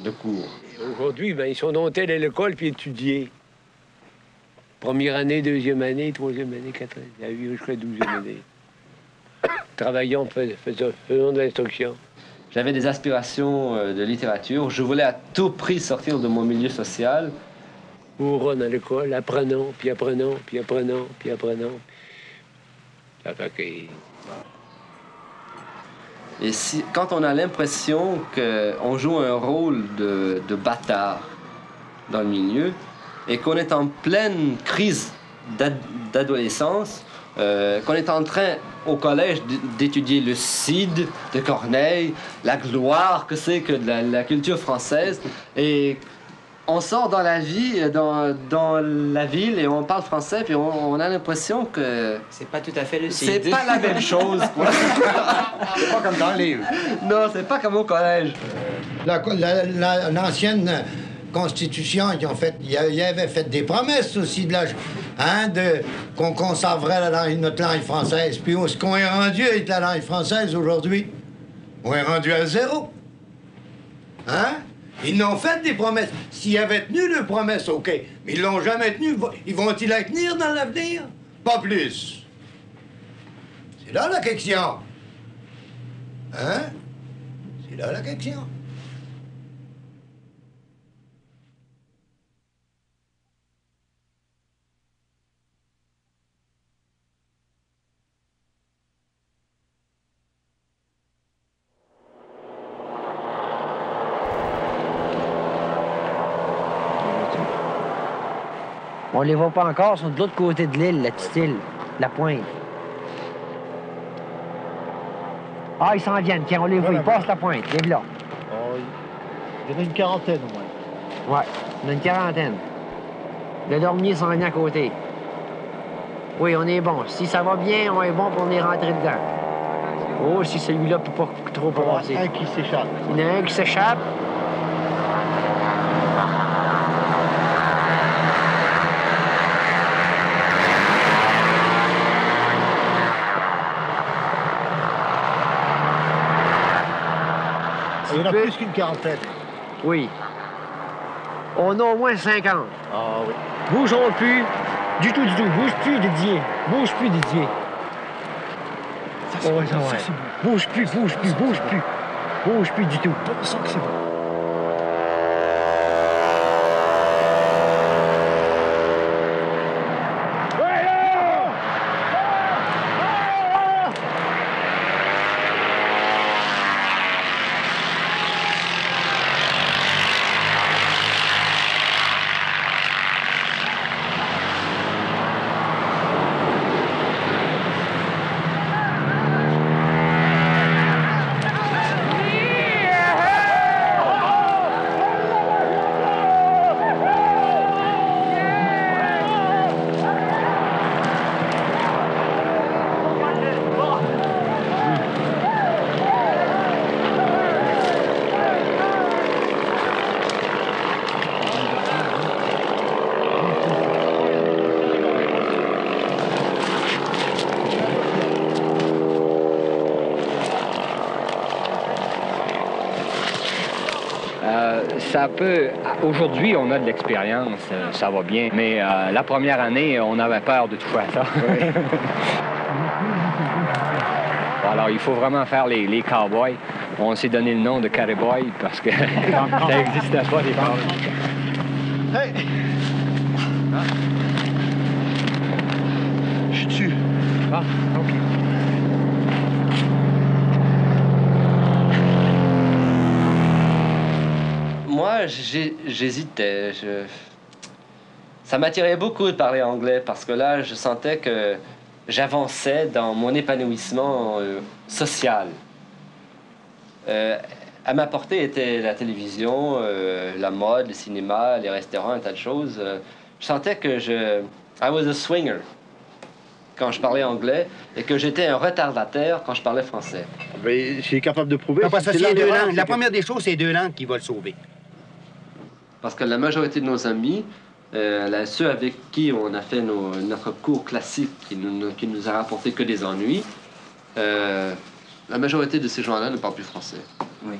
de cours. Aujourd'hui, ben, ils sont montés à l'école puis étudiés. Première année, deuxième année, troisième année, quatrième année, jusqu'à 12e année. Travaillons, faisons de l'instruction. J'avais des aspirations de littérature. Je voulais à tout prix sortir de mon milieu social. Bourron à l'école, apprenons, puis apprenons, puis apprenons, puis apprenons. Ça fait que... Et quand on a l'impression qu'on joue un rôle de bâtard dans le milieu et qu'on est en pleine crise d'adolescence, qu'on est en train au collège d'étudier le Cid de Corneille, la gloire que c'est que de la culture française, et on sort dans la vie, dans la ville, et on parle français, puis on a l'impression que... C'est pas tout à fait le Cid. C'est pas la même chose, quoi. C'est pas comme dans le livre. Non, c'est pas comme au collège. L'ancienne Constitution, il avait fait des promesses aussi de qu'on conserverait notre langue française. Puis où est-ce qu'on est rendu avec la langue française aujourd'hui? On est rendu à zéro. Hein? Ils n'ont fait des promesses. S'ils avaient tenu leurs promesses, OK. Mais ils l'ont jamais tenu. Ils vont-ils la tenir dans l'avenir? Pas plus. C'est là la question. Hein? C'est là la question. On les voit pas encore, ils sont de l'autre côté de l'île, la petite île, la pointe. Ah, ils s'en viennent, tiens, on les voit, ils passent la pointe, viens là. Oh, il y en a une quarantaine au moins. Ouais, il y en a une quarantaine. Le dormier s'en vient à côté. Oui, on est bon. Si ça va bien, on est bon pour on est rentré dedans. Oh, si celui-là peut pas trop passer. Il y en a un qui s'échappe. Il y en a un qui s'échappe. Il y en a plus qu'une quarantaine. Oui. On a au moins 50. Ah oui. Bougeons plus. Du tout. Bouge plus, Didier. Bouge plus, Didier. Ça, ouais. Bouge plus. Bouge plus du tout. On sent que c'est bon. Ça peut... Aujourd'hui, on a de l'expérience, ça va bien. Mais la première année, on avait peur de toucher à ça. Alors, il faut vraiment faire les cowboys. On s'est donné le nom de Cowboy parce que ça n'existait pas des cowboys. Hey! Je suis dessus. Ah, OK. Moi, j'hésitais. Ça m'attirait beaucoup de parler anglais parce que là, je sentais que j'avançais dans mon épanouissement social. À ma portée était la télévision, la mode, le cinéma, les restaurants, un tas de choses. Je sentais que I was a swinger quand je parlais anglais et que j'étais un retardataire quand je parlais français. Je suis capable de prouver. Parce que c'est deux langues. La première des choses, c'est deux langues qui vont le sauver. Parce que la majorité de nos amis, ceux avec qui on a fait notre cours classique qui nous a rapporté que des ennuis, la majorité de ces gens-là ne parlent plus français. Oui.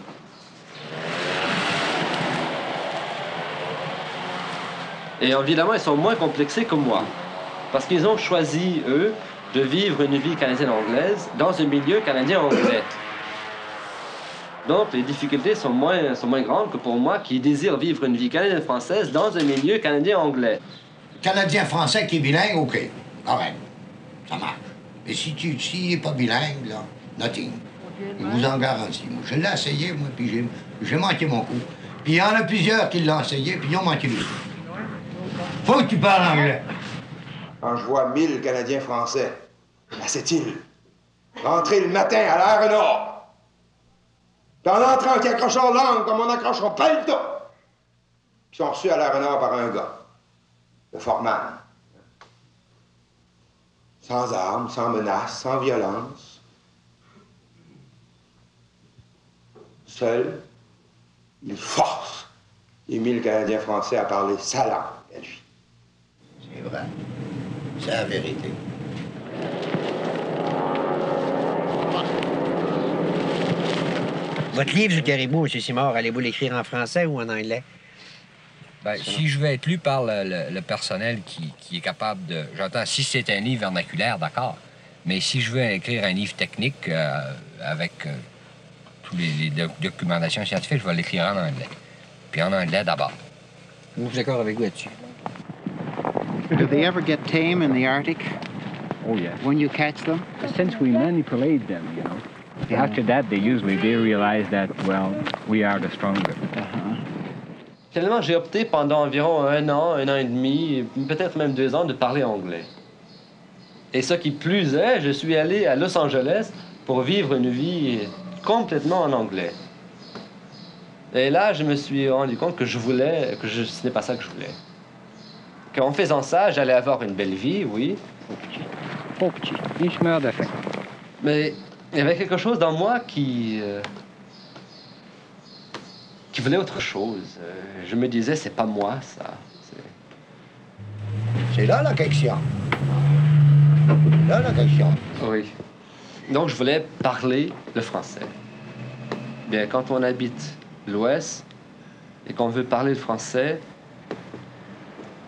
Et évidemment, ils sont moins complexés que moi. Parce qu'ils ont choisi, eux, de vivre une vie canadienne-anglaise dans un milieu canadien-anglais. Donc, les difficultés sont moins grandes que pour moi qui désire vivre une vie canadienne-française dans un milieu canadien-anglais. Canadien-français qui est bilingue, OK. Correct. Ça marche. Mais s'il n'est pas bilingue, là, nothing. Je vous en garantis. Moi, je l'ai essayé, moi, puis j'ai manqué mon coup. Puis il y en a plusieurs qui l'ont essayé, puis ils ont manqué le coup. Faut que tu parles anglais. Quand je vois 1000 Canadiens français à cette île, rentrer le matin à l'heure nord, puis en entrant, qui accrochent leur langue comme on accroche un paletot, qui sont reçus à l'heure nord par un gars, le foreman. Sans armes, sans menaces, sans violence. Seul, il force les 1000 Canadiens français à parler sa langue à lui. C'est vrai. C'est la vérité. Votre livre du caribou, M. Simard, allez-vous l'écrire en français ou en anglais? Bien, si je veux être lu par le personnel qui est capable de... J'entends, si c'est un livre vernaculaire, d'accord. Mais si je veux écrire un livre technique avec toutes les documentations scientifiques, je vais l'écrire en anglais. Puis en anglais d'abord. Je suis d'accord avec vous là-dessus. Do they ever get tame in the Arctic? Oh, yes. When you catch them? Since we manipulate them, you know. Yeah. After that, they realize that, well, we are the stronger. Finalement, j'ai opté pendant environ un an et demi, peut-être même 2 ans, de parler anglais. Et ce qui plus est, je suis allé à Los Angeles pour vivre une vie complètement en anglais. Et là, je me suis rendu compte que ce n'est pas ça que je voulais. Qu'en faisant ça, j'allais avoir une belle vie, oui. Pauvre petit. Il meurt de faim. Mais il y avait quelque chose dans moi qui voulait autre chose. Je me disais, c'est pas moi, ça. C'est là la question. Là la question. Oui. Donc, je voulais parler le français. Bien, quand on habite l'Ouest et qu'on veut parler le français,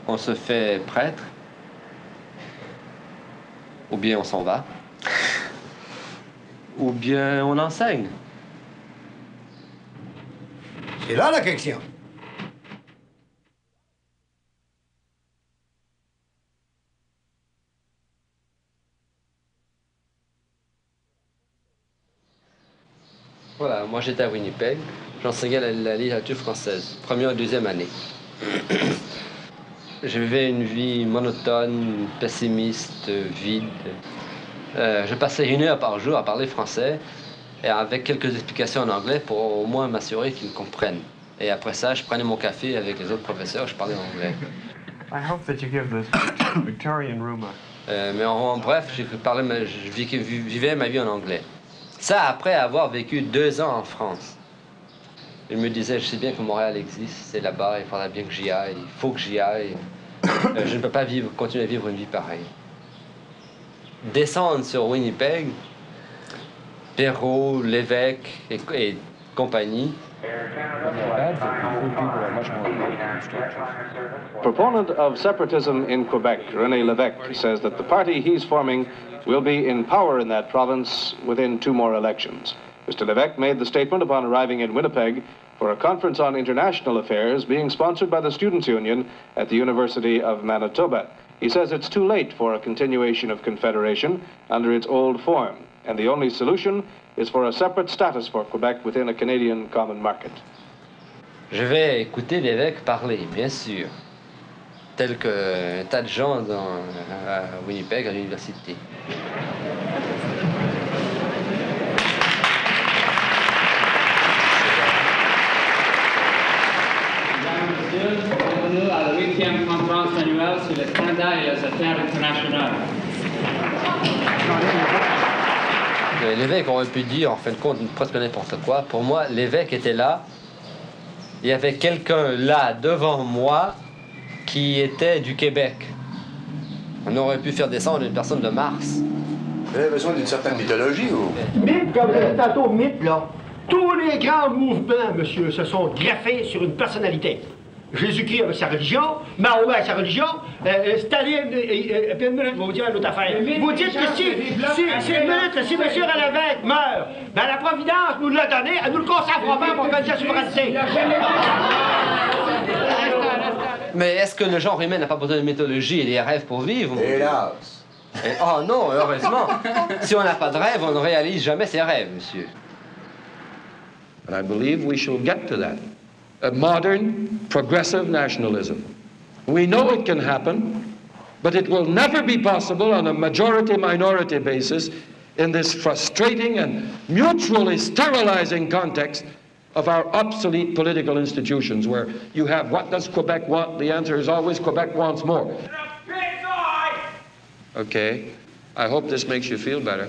on se fait prêtre, ou bien on s'en va, ou bien on enseigne. C'est là la question. Voilà, moi j'étais à Winnipeg, j'enseignais la littérature française, première et deuxième année. Je vivais une vie monotone, pessimiste, vide. Je passais 1 heure par jour à parler français et avec quelques explications en anglais pour au moins m'assurer qu'ils me comprennent. Et après ça, je prenais mon café avec les autres professeurs, je parlais anglais. I hope that you give this Victorian rumor. Mais en bref, je vivais ma vie en anglais. Ça, après avoir vécu 2 ans en France. Je me disais, je sais bien que Montréal existe, c'est là-bas, il faudra bien que j'y aille, il faut que j'y aille. Je ne peux pas continuer à vivre une vie pareille. Descendre sur Winnipeg, Perrault, Lévesque et compagnie, Proponent of separatism in Quebec, René Lévesque, says that the party he's forming will be in power in that province within 2 more elections. Mr. Lévesque made the statement upon arriving in Winnipeg for a conference on international affairs being sponsored by the Students' Union at the University of Manitoba. He says it's too late for a continuation of Confederation under its old form, and the only solution is for a separate status for Quebec within a Canadian common market. Je vais écouter l'évêque parler, bien sûr, tel qu'un tas de gens à Winnipeg, à l'université. Bienvenue à la 8e conférence annuelle sur les standards et les affaires internationales. L'évêque aurait pu dire, en fin de compte, presque n'importe quoi. Pour moi, l'évêque était là. Il y avait quelqu'un là, devant moi, qui était du Québec. On aurait pu faire descendre une personne de Mars. Vous avez besoin d'une certaine mythologie, ou? Mythe, comme vous dites tantôt, mythe, là. Tous les grands mouvements, monsieur, se sont greffés sur une personnalité. Jésus-Christ avec sa religion, Mahomet avec sa religion, Staline, puis une minute, je vais vous dire une autre affaire. Vous dites que si M. Lévesque meurt, ben la Providence nous l'a donné, elle nous le conservera pas pour organiser la souveraineté. Mais est-ce que le genre humain n'a pas besoin de mythologie et des rêves pour vivre? Hélas! Oh non, heureusement. Si on n'a pas de rêve, on ne réalise jamais ses rêves, monsieur. And I believe we shall get to that. A modern, progressive nationalism. We know it can happen, but it will never be possible on a majority-minority basis in this frustrating and mutually sterilizing context of our obsolete political institutions, where you have, what does Quebec want? The answer is always Quebec wants more. Okay, I hope this makes you feel better.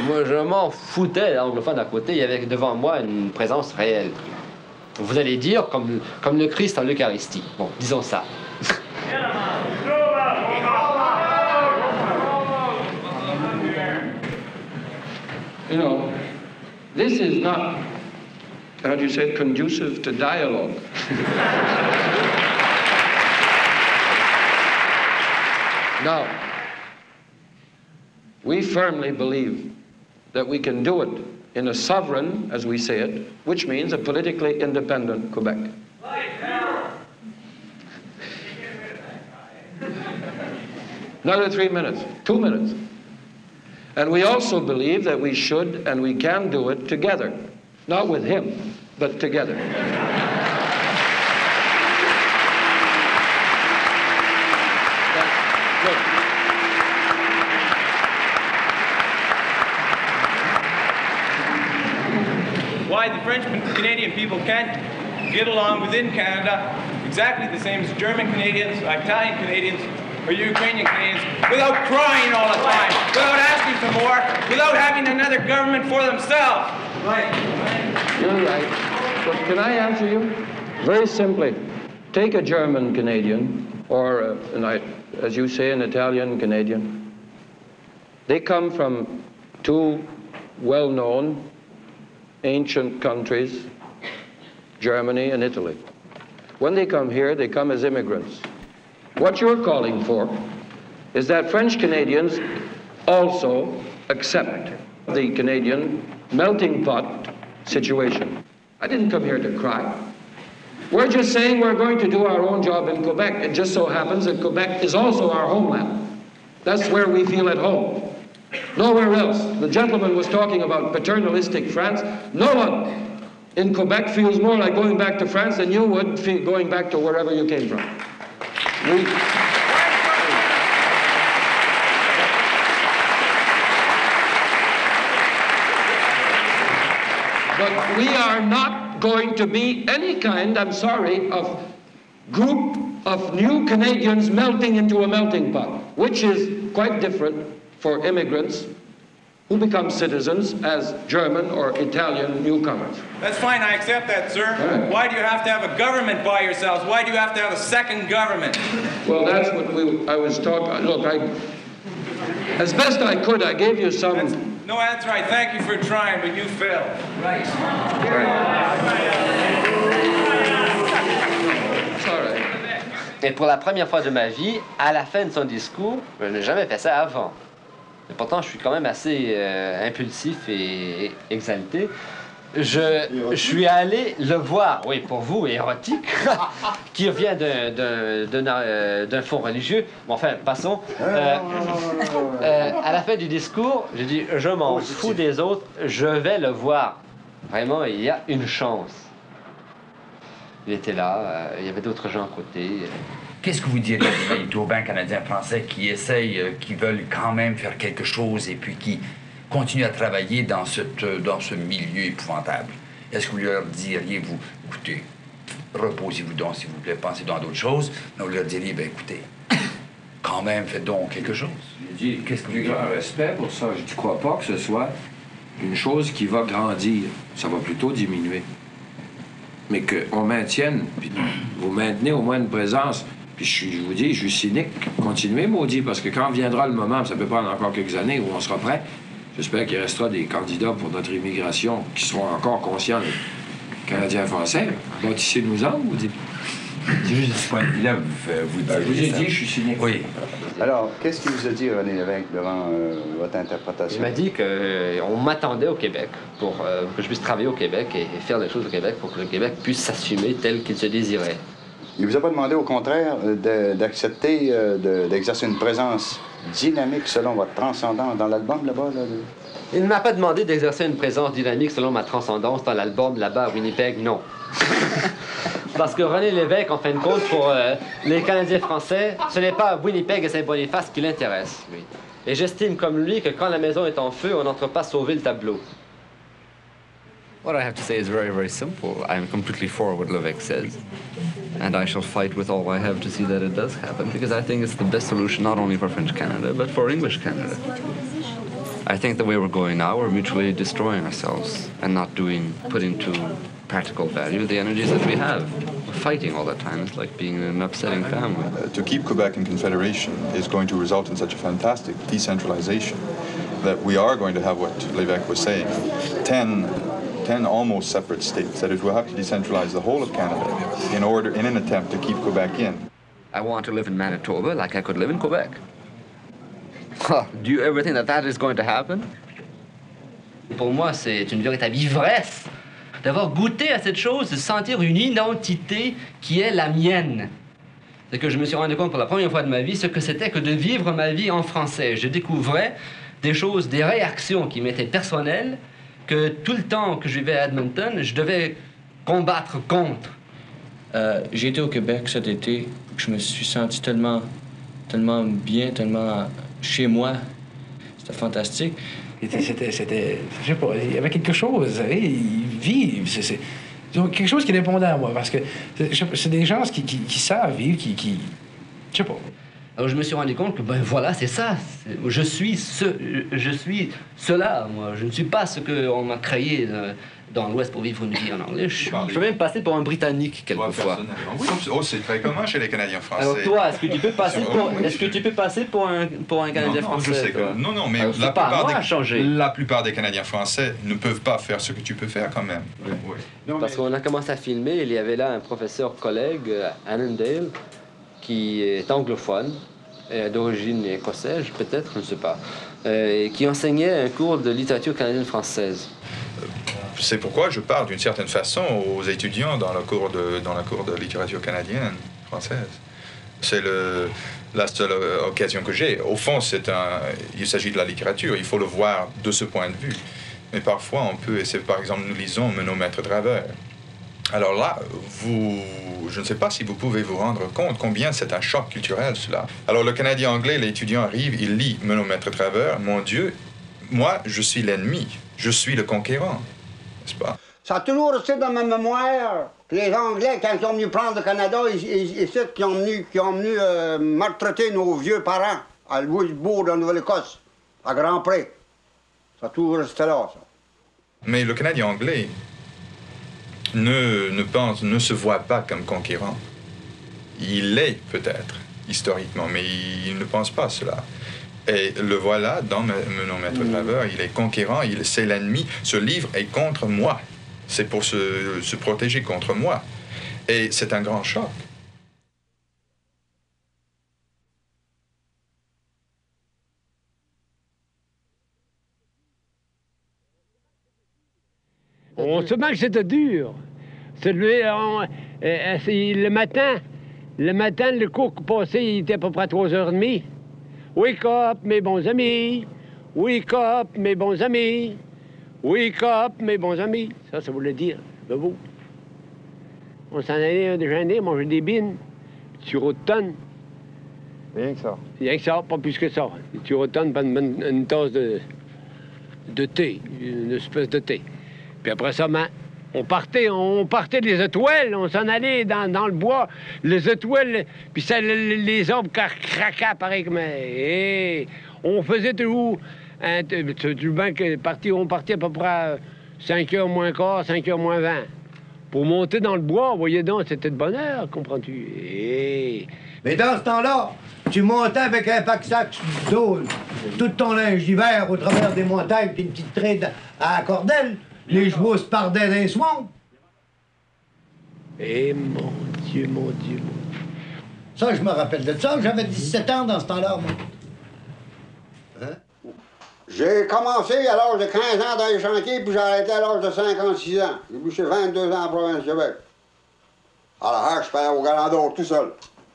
Moi, je m'en foutais, l'anglophone à côté, il y avait devant moi une présence réelle. Vous allez dire, comme le Christ en l'Eucharistie. Bon, disons ça. You know, this is not, how do you say, conducive to dialogue. Now, we firmly believe that we can do it in a sovereign, as we say it, which means a politically independent Quebec. Another 3 minutes, 2 minutes. And we also believe that we should and we can do it together. Not with him, but together. Why the French and Canadian people can't get along within Canada exactly the same as German Canadians, Italian Canadians, or Ukrainian Canadians, without crying all the time, without asking for more, without having another government for themselves. Right. You're right. But can I answer you? Very simply, take a German Canadian, or, as you say, an Italian Canadian. They come from 2 well-known ancient countries, Germany and Italy. When they come here, they come as immigrants. What you're calling for is that French Canadians also accept the Canadian melting pot situation. I didn't come here to cry. We're just saying we're going to do our own job in Quebec. It just so happens that Quebec is also our homeland. That's where we feel at home. Nowhere else. The gentleman was talking about paternalistic France. No one in Quebec feels more like going back to France than you would feel going back to wherever you came from. But we are not going to be any kind, I'm sorry, of group of new Canadians melting into a melting pot, which is quite different for immigrants who become citizens as German or Italian newcomers. That's fine, I accept that, sir. Right. Why do you have to have a government by yourselves? Why do you have to have a second government? Well, that's what I was talking. Look, as best I could, I gave you some. No, that's right. Thank you for trying, but you failed. Right. Et pour la première fois de ma vie, à la fin de son discours, je n'ai jamais fait ça avant. Et pourtant, je suis quand même assez impulsif et exalté. Je suis allé le voir, oui, pour vous, érotique, qui vient d'un fond religieux. Bon, enfin, passons. À la fin du discours, j'ai dit, je m'en fous des autres, je vais le voir. Vraiment, il y a une chance. Il était là, il y avait d'autres gens à côté. Qu'est-ce que vous diriez aux Taubans canadiens-français qui essayent, qui veulent quand même faire quelque chose et puis qui continuent à travailler dans ce milieu épouvantable? Est-ce que vous leur diriez, vous, écoutez, reposez-vous donc, s'il vous plaît, pensez dans d'autres choses, mais vous leur diriez, ben écoutez, quand même, faites donc quelque chose. J'ai dit, qu'est-ce que vous dites? Un respect pour ça. Je ne crois pas que ce soit une chose qui va grandir. Ça va plutôt diminuer. Mais qu'on maintienne, puis vous maintenez au moins une présence. Puis je vous dis, je suis cynique. Continuez, maudit, parce que quand viendra le moment, ça peut prendre encore quelques années où on sera prêt, j'espère qu'il restera des candidats pour notre immigration qui seront encore conscients des Canadiens-Français. Bâtissez-nous-en, vous dites. C'est juste de ce point de vue-là, vous dites. Je vous ai dit, je suis cynique. Oui. Alors, qu'est-ce qu'il vous a dit, René Lévesque, devant votre interprétation? Il m'a dit qu'on m'attendait au Québec pour que je puisse travailler au Québec et faire des choses au Québec pour que le Québec puisse s'assumer tel qu'il se désirait. Il vous a pas demandé, au contraire, d'accepter d'exercer une présence dynamique selon votre transcendance dans l'album, là-bas? Il ne m'a pas demandé d'exercer une présence dynamique selon ma transcendance dans l'album là-bas à Winnipeg, non. Parce que René Lévesque, en fin de compte, pour les Canadiens français, ce n'est pas Winnipeg et Saint-Boniface qui l'intéressent, lui. Et j'estime comme lui que quand la maison est en feu, on n'entre pas sauver le tableau. What I have to say is very, very simple. I'm completely for what Lévesque says. And I shall fight with all I have to see that it does happen, because I think it's the best solution not only for French Canada, but for English Canada. I think the way we're going now, we're mutually destroying ourselves and not putting to practical value the energies that we have. We're fighting all the time. It's like being in an upsetting family. To keep Quebec in confederation is going to result in such a fantastic decentralization that we are going to have what Lévesque was saying, 10 almost separate states. That is, we'll have to decentralize the whole of Canada in an attempt to keep Quebec in. I want to live in Manitoba like I could live in Quebec. Do you ever think that that is going to happen? Pour moi, c'est une véritable ivresse d'avoir goûté à cette chose, de sentir une identité qui est la mienne. C'est que je me suis rendu compte pour la première fois de ma vie ce que c'était que de vivre ma vie en français. Je découvrais des choses, des réactions qui m'étaient personnelles, que tout le temps que je vivais à Edmonton, je devais combattre contre. J'ai été au Québec cet été, je me suis senti tellement bien, tellement chez moi. C'était fantastique. C'était, je sais pas, il y avait quelque chose, ils vivent, c'est quelque chose qui répondait à moi, parce que c'est des gens qui savent vivre, qui je sais pas. Alors je me suis rendu compte que, ben voilà, c'est ça, je suis cela, moi, je ne suis pas ce qu'on m'a créé dans l'Ouest pour vivre une vie en anglais, je peux même passer pour un Britannique quelquefois. Oui, c'est très commun chez les Canadiens français. Alors toi, est-ce que tu peux passer pour un Canadien français? Je sais que, non, mais la plupart des Canadiens français ne peuvent pas faire ce que tu peux faire quand même. Oui. Parce qu'on a commencé à filmer, il y avait là un professeur collègue, Annandale, qui est anglophone, d'origine écossaise, peut-être, je ne sais pas, qui enseignait un cours de littérature canadienne-française. C'est pourquoi je parle d'une certaine façon aux étudiants dans la cour de littérature canadienne, française. C'est la seule occasion que j'ai. Au fond, il s'agit de la littérature, il faut le voir de ce point de vue. Mais parfois, on peut essayer, par exemple, nous lisons Nos Maîtres Travers. Alors là, je ne sais pas si vous pouvez vous rendre compte combien c'est un choc culturel, cela. Alors le Canadien anglais, l'étudiant arrive, il lit Mon Maître Travers, mon Dieu, moi, je suis l'ennemi, je suis le conquérant, n'est-ce pas? Ça a toujours resté dans ma mémoire que les Anglais, quand ils sont venus prendre le Canada, qui ont venu maltraiter nos vieux parents à Louisbourg, en Nouvelle-Écosse, à Grand Pré. Ça a toujours resté là, ça. Mais le Canadien anglais ne se voit pas comme conquérant. Il l'est peut-être, historiquement, mais il ne pense pas cela. Et le voilà dans Mon Maître Graveur, il est conquérant, c'est l'ennemi. Ce livre est contre moi. C'est pour se protéger contre moi. Et c'est un grand choc. On se que c'était dur. Le matin, le cours passé, il était à peu près à 3h30. Wake up, mes bons amis. Wake up, mes bons amis. Wake up, mes bons amis. Ça voulait dire, de vous. On s'en allait déjeuner, manger des bines, tu rotonnes. Rien que ça. Rien que ça, pas plus que ça. Tu rotonnes, pas une tasse de thé, une espèce de thé. Puis après ça, on partait des étoiles, on s'en allait dans le bois, les étoiles, puis ça, les arbres craquaient pareil comme... Et on faisait toujours... on partait à peu près à 5h moins quart, 5h moins 20. Pour monter dans le bois, voyez donc, c'était de bonheur, comprends-tu? Et... Mais dans ce temps-là, tu montais avec un pack-sac d'eau, tout ton linge d'hiver au travers des montagnes, puis une petite traîne à la cordelle. Les chevaux se pardaient dans les swamps. Eh, mon Dieu, mon Dieu, mon Dieu. Ça, je me rappelle de ça. J'avais 17 ans dans ce temps-là, moi. Hein? J'ai commencé à l'âge de 15 ans dans les chantiers, puis j'ai arrêté à l'âge de 56 ans. J'ai bouché 22 ans en province de Québec. À la hache, je faisais au Galandor tout seul.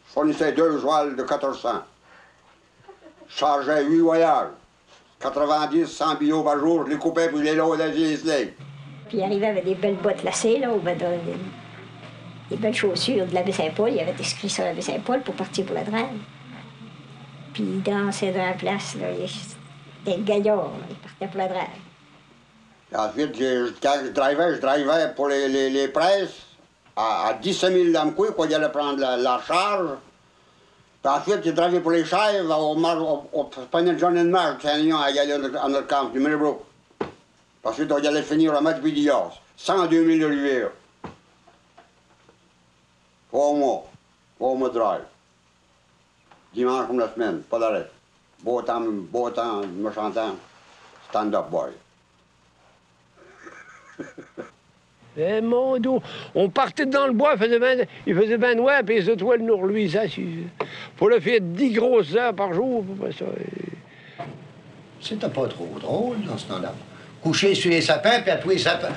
Je fournissais 2 jouals de 1400. Je chargeais 8 voyages. 90, 100 billots par jour, je les coupais puis je les loadais sur les slaves. Puis il arrivait avec des belles bottes lacées, là, des belles chaussures de l'abbé Saint-Paul. Il avait écrit sur l'abbé Saint-Paul pour partir pour la drague. Puis il dansait dans la place, là, des gaillards, là, il partait pour la drague. Ensuite, quand je drivais pour les presses à 17 000 d'Amqui, quoi, il allait prendre la charge. Puis ensuite, j'ai travaillé pour les chèvres au panier de John Marge, Saint-Lyon, à Gaillon, en notre camp, du Millbrook. Ensuite, on allait finir à match Bidillas, 102 000 de rivière. 3 mois de drive. Dimanche comme la semaine, pas d'arrêt. Beau temps, méchant temps, stand-up boy. Eh mon Dieu, on partait dans le bois, il faisait bien noir, puis les étoiles nous reluisaient. Pour le faire 10 grosses heures par jour, ça. C'était pas trop drôle dans ce temps-là. Coucher sur les sapins, puis à tous les sapins.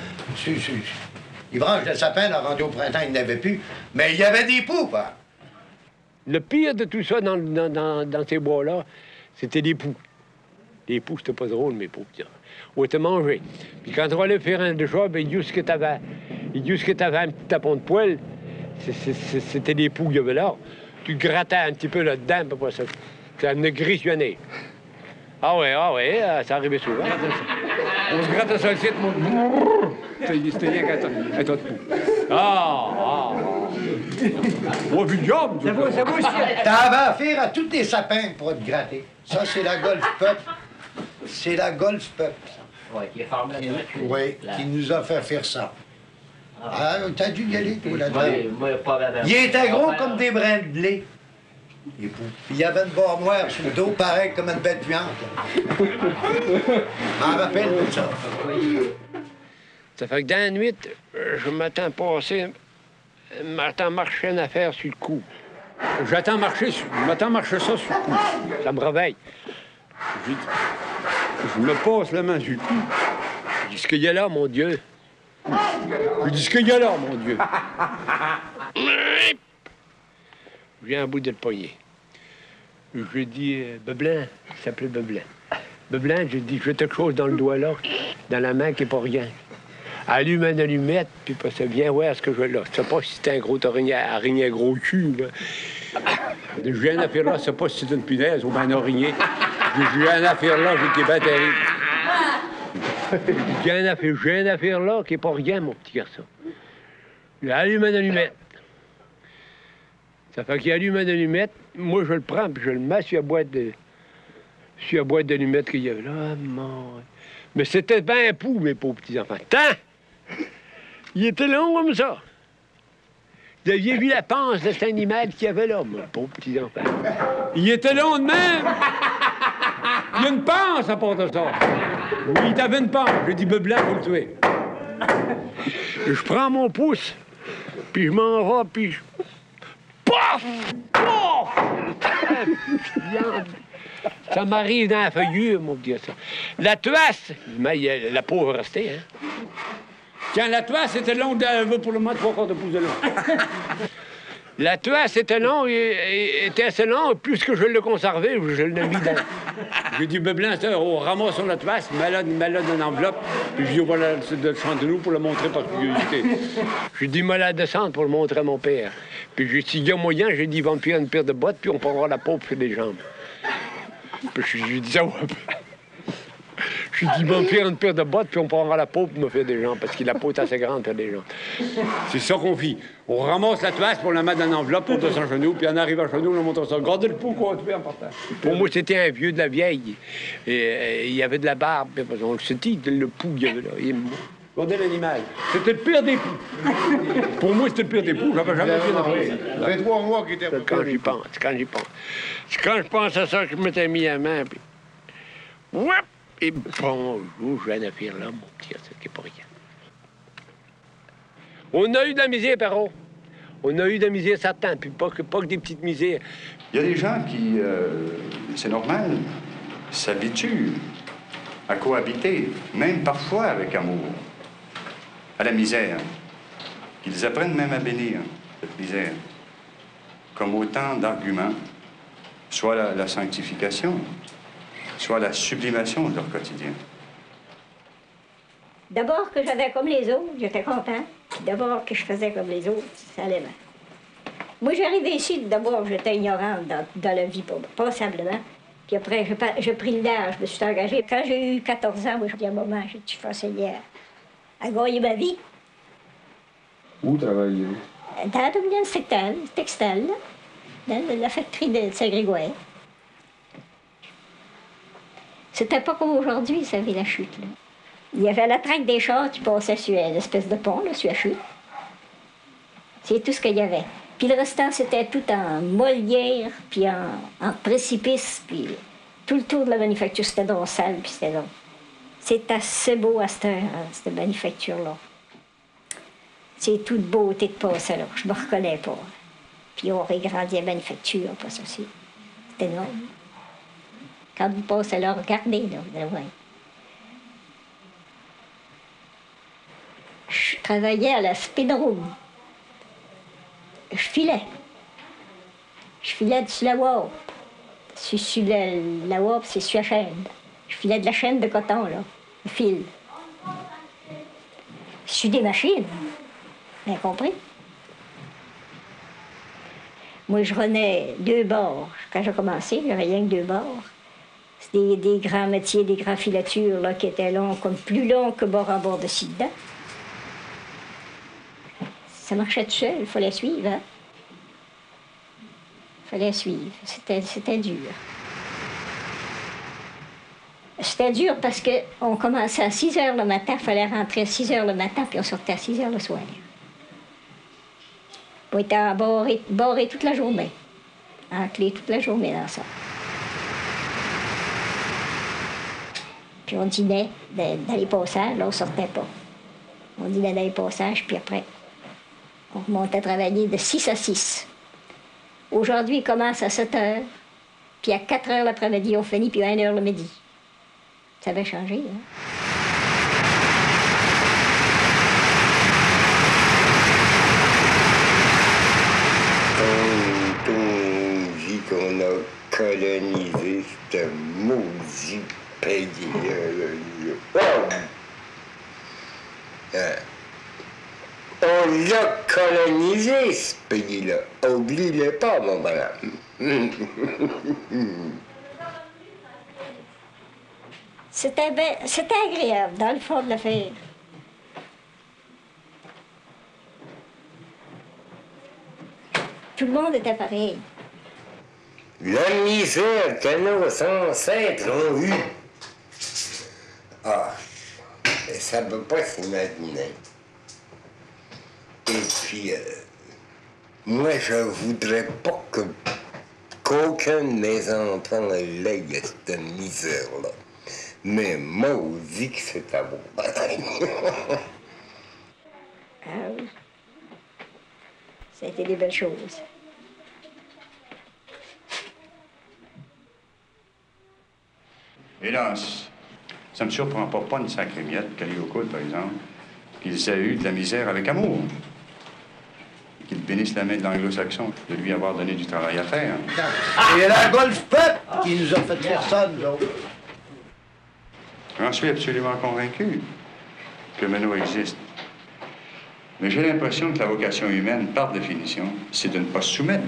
Les branches de sapin, là, rendu au printemps, il n'y en avait plus. Mais il y avait des poux, hein. Le pire de tout ça dans ces bois-là, c'était les poux. Les poux, c'était pas drôle, mes poux. On était mangés. Puis quand on allait faire un job, il dit ce que t'avais. Il dit ce que t'avais un petit tapon de poêle. C'était des poux qu'il y avait là. Tu grattais un petit peu là-dedans, puis après ça. Ça venait grissonner. Ah ouais, ça arrivait souvent. On se grattait sur le site, moi. C'était rien qu'un tas de poux. On a vu le job. Ça vaut aussi. T'avais affaire à tous tes sapins pour te gratter. Ça, c'est la Golf Peuple. C'est la Golf Peuple. Oui, qui est formé. Oui, qui nous a fait faire ça. Ah, t'as dû y aller, toi, là-dedans. Moi, pas là-dedans. Il était gros comme des brins de blé. Puis il y avait une barre noire sur le dos, pareil comme une bête puante. M'en rappelle de ça. Ça fait que dans la nuit, je m'attends marcher une affaire sur le cou. Je m'attends marcher ça sur le cou. Ça me réveille. Je me passe la main sur le cou. Je dis, ce qu'il y a là, mon Dieu? Je dis, ce qu'il y a là, mon Dieu? J'ai un bout de le poignet. Je dis, Beblanc, il s'appelait Beblanc. Beblanc, j'ai dit, j'ai quelque chose dans le doigt là, dans la main qui n'est pas rien. Allume une allumette, puis pas ça vient, ouais, ce que je veux là. Je sais pas si c'était un gros araignée gros cul, là. J'ai une affaire là, je sais pas si c'est une punaise ou bien un araignée. J'ai une affaire là, j'ai été bien terrible. J'ai une affaire là qui n'est pas rien, mon petit garçon. Il allume une allumette. Ça fait qu'il allume une allumette, moi je le prends puis je le mets sur la boîte d'allumettes qu'il y avait là. Mais c'était bien pou, mes pauvres petits-enfants. Tant! Il était long comme ça. Vous aviez vu la panse de cet animal qu'il y avait là, mon pauvre petit-enfant. Il était long de même! Il y a une panse à part de ça. Oui, il avait une panse. J'ai dit, blanc, faut le tuer. Je prends mon pouce, puis je m'en vais, puis je... Pof! Pof! Ça m'arrive dans la feuillure, mon Dieu, ça. La toisse, mais la pauvre restée, hein. Quand la toisse était longue, pour le moins 3/4 de pouce de long. La toisse était longue, était assez longue, plus que je l'ai conservé, je l'ai mis dans... J'ai dit, blanc, on ramasse sur la toisse, malade d'une enveloppe, puis je dis, on va la descendre de nous pour le montrer par curiosité. J'ai dit, moi la descendre pour le montrer à mon père. Puis j'ai dit, s'il y a moyen, j'ai dit, il va me faire une paire de bottes, puis on prendra la peau sur les jambes. Puis j'ai dit, ça va. J'ai dit, il va me faire une paire de bottes, puis on prendra la peau pour me faire des jambes, parce que la peau est assez grande pour des jambes. C'est ça qu'on fit. On ramasse la toisse pour la mettre dans une enveloppe, on descend chez nous, puis en arrivant chez nous, on montre ça. Regardez le pot qu'on a tué en partant. Pour moi, c'était un vieux de la vieille. Et il y avait de la barbe, puis on le sentit, le pouls qu'il y avait là. Regardez l'animal. C'était le pire des poux. Pour moi, c'était le pire des poux. J'avais jamais vu d'affaire. Ça fait 3 mois qu'il était... Quand j'y pense, quand je pense à ça, que je m'étais mis à main, puis... Ouap! Et bon, je viens de faire là, mon petit, c'est pas rien. On a eu de la misère, Perrault. On a eu de la misère certain, puis pas que des petites misères. Il y a des gens qui, c'est normal, s'habituent à cohabiter, même parfois avec amour, à la misère. Qu'ils apprennent même à bénir cette misère, comme autant d'arguments, soit la sanctification, soit la sublimation de leur quotidien. D'abord que j'avais comme les autres, j'étais content. Puis d'abord que je faisais comme les autres, ça allait bien. Moi, j'arrivais ici, d'abord, j'étais ignorante dans la vie, passablement. Puis après, j'ai pris l'âge, je me suis engagée. Quand j'ai eu 14 ans, moi, je dis à un moment, je suis essayer à gagner ma vie. Où travaillez-vous? Dans le domaine textile, dans la factorie de Saint-Grégoire. C'était pas comme aujourd'hui, ça avait la chute. Là. Il y avait la traque des chars qui passait sur une espèce de pont, là, sur la chute. C'est tout ce qu'il y avait. Puis le restant, c'était tout en molière, puis en précipice, puis tout le tour de la manufacture, c'était dans la salle, puis c'était là. C'est assez beau à cette manufacture-là. C'est toute beauté de passer là. Je me reconnais pas. Puis on régrandit la manufacture, pas ça aussi. C'était énorme. Quand vous passez là, regardez, là, vous allez voir. Je travaillais à la speedroom. Je filais. Je filais sur la warp. Sur la warp, c'est sur la chaîne. Je filais de la chaîne de coton, là, le fil. Sur des machines. Bien compris? Moi, je renais 2 bords. Quand j'ai commencé, j'avais rien que 2 bords. C'était des grands métiers, des grands filatures là, qui étaient longs, comme plus longs que bord en bord de ci dedans. Ça marchait tout seul, il fallait suivre. Hein? Il fallait suivre. C'était dur. C'était dur parce qu'on commençait à 6 heures le matin, il fallait rentrer à 6 heures le matin, puis on sortait à 6 heures le soir. On était barré toute la journée. Enclés toute la journée dans ça. Puis on dînait dans les passages, là on sortait pas. On dînait dans les passages, puis après, on remontait travailler de 6 à 6. Aujourd'hui, il commence à 7 heures, puis à 4 heures l'après-midi, on finit, puis à 1 heure le midi. Ça avait changé, hein? Quand on dit qu'on a colonisé ce maudit pays, on l'a colonisé, ce pays-là. Oublie-le pas, mon bonhomme. C'était agréable, dans le fond de l'affaire. Tout le monde était pareil. La misère que nos ancêtres ont eue. Ah, ça peut pas s'imaginer. Et puis, moi, je voudrais pas qu'aucun de mes enfants lègue cette misère-là. Mais maudit que c'est à vous. Ah oui. Ça a été des belles choses. Hélas, ça ne me surprend pas une sacrée miette, Calliocourt, par exemple, qu'ils aient eu de la misère avec amour. Qu'ils bénissent la main de l'anglo-saxon de lui avoir donné du travail à faire. Et la Golf Pep qui nous a fait faire ça, nous autres. J'en suis absolument convaincu que Menot existe. Mais j'ai l'impression que la vocation humaine, par définition, c'est de ne pas se soumettre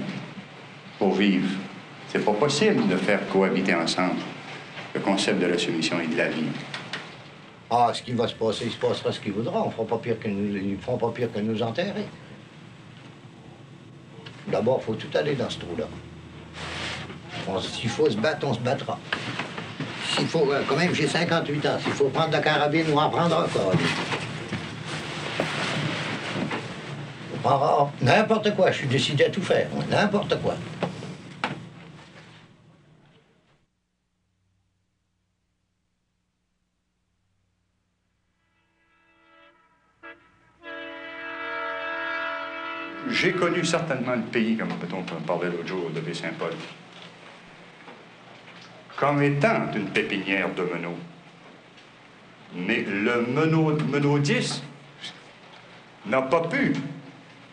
pour vivre. C'est pas possible de faire cohabiter ensemble le concept de la soumission et de la vie. Ah, ce qui va se passer, il se passera ce qu'il voudra. On fera pas pire que nous, ils feront pas pire que nous enterrer. D'abord, il faut tout aller dans ce trou-là. S'il faut se battre, on se battra. S'il faut, quand même, j'ai 58 ans. S'il faut prendre la carabine, on en prendra encore. On prendra n'importe quoi. Je suis décidé à tout faire. N'importe quoi. J'ai connu certainement le pays, comme on parlait l'autre jour de Baie-Saint-Paul, comme étant une pépinière de meneaux. Mais le menaudisme n'a pas pu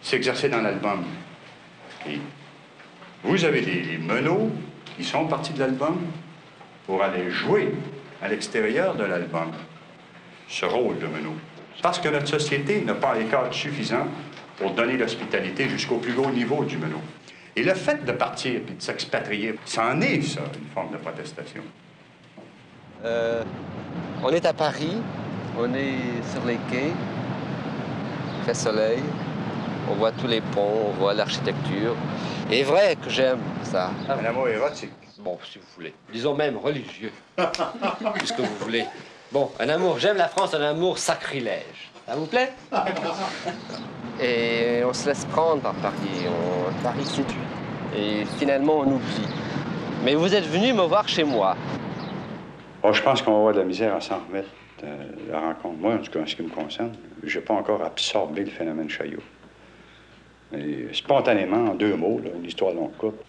s'exercer dans l'album. Et vous avez des meneaux qui sont partis de l'album pour aller jouer à l'extérieur de l'album ce rôle de meneau. Parce que notre société n'a pas les cadres suffisants pour donner l'hospitalité jusqu'au plus haut niveau du meneau. Et le fait de partir et de s'expatrier, c'en est, ça, une forme de protestation. On est à Paris, on est sur les quais, il fait soleil, on voit tous les ponts, on voit l'architecture. Et c'est vrai que j'aime ça. Un amour érotique. Bon, si vous voulez. Disons même religieux, puisque vous voulez. Bon, un amour, j'aime la France, un amour sacrilège. Ça vous plaît? Et on se laisse prendre par Paris, Paris séduit. Et finalement, on oublie. Mais vous êtes venu me voir chez moi. Oh, je pense qu'on va avoir de la misère à s'en remettre de la rencontre. Moi, en tout cas, en ce qui me concerne, je n'ai pas encore absorbé le phénomène Chaillot. Et spontanément, en 2 mots, là, une histoire longue coupe,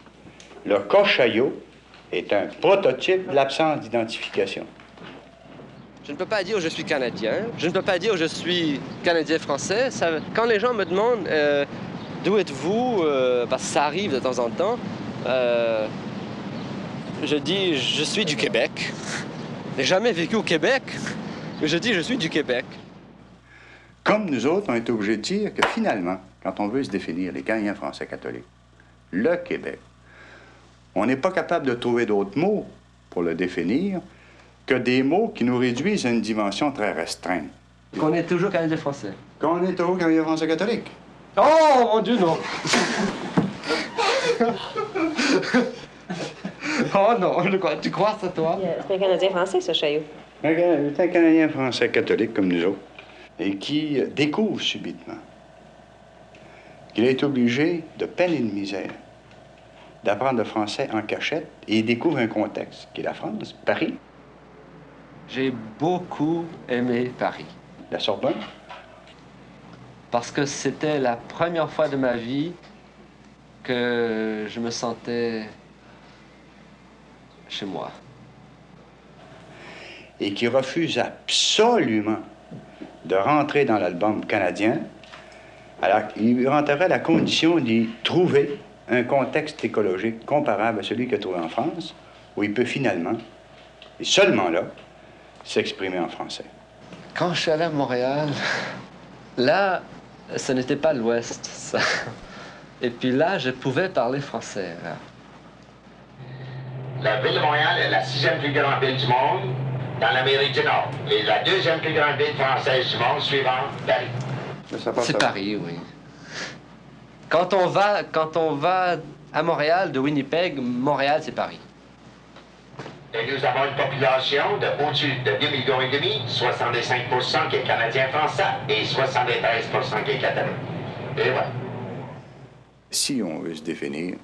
le cas Chaillot est un prototype de l'absence d'identification. Je ne peux pas dire je suis Canadien, je ne peux pas dire je suis Canadien-Français. Quand les gens me demandent d'où êtes-vous, parce que ça arrive de temps en temps, je dis je suis du Québec. Je n'ai jamais vécu au Québec, mais je dis je suis du Québec. Comme nous autres, on est obligés de dire que finalement, quand on veut se définir les Canadiens français catholiques, le Québec, on n'est pas capable de trouver d'autres mots pour le définir que des mots qui nous réduisent à une dimension très restreinte. Qu'on est toujours Canadien français. Qu'on est toujours Canadien français catholique. Oh, mon Dieu, non! Oh non, tu crois ça, toi? C'est un Canadien français, ça, Chaillot. C'est un Canadien français catholique comme nous autres, et qui découvre subitement qu'il est obligé, de peine et de misère, d'apprendre le français en cachette, et il découvre un contexte qui est la France, Paris. J'ai beaucoup aimé Paris. La Sorbonne? Parce que c'était la première fois de ma vie que je me sentais chez moi. Et qui refuse absolument de rentrer dans l'album canadien. Alors, il rentrerait à la condition d'y trouver un contexte écologique comparable à celui qu'il a trouvé en France, où il peut finalement, et seulement là, s'exprimer en français. Quand je suis allé à Montréal, là, ce n'était pas l'Ouest, ça. Et puis là, je pouvais parler français. Là. La ville de Montréal est la 6e plus grande ville du monde dans l'Amérique du Nord. Et la 2e plus grande ville française du monde, suivant Paris. C'est Paris, oui. Quand on va à Montréal, de Winnipeg, Montréal, c'est Paris. Et nous avons une population au-dessus de 2,5 millions, 65% qui est canadien-français et 73% qui est catholique. Et voilà. Si on veut se définir,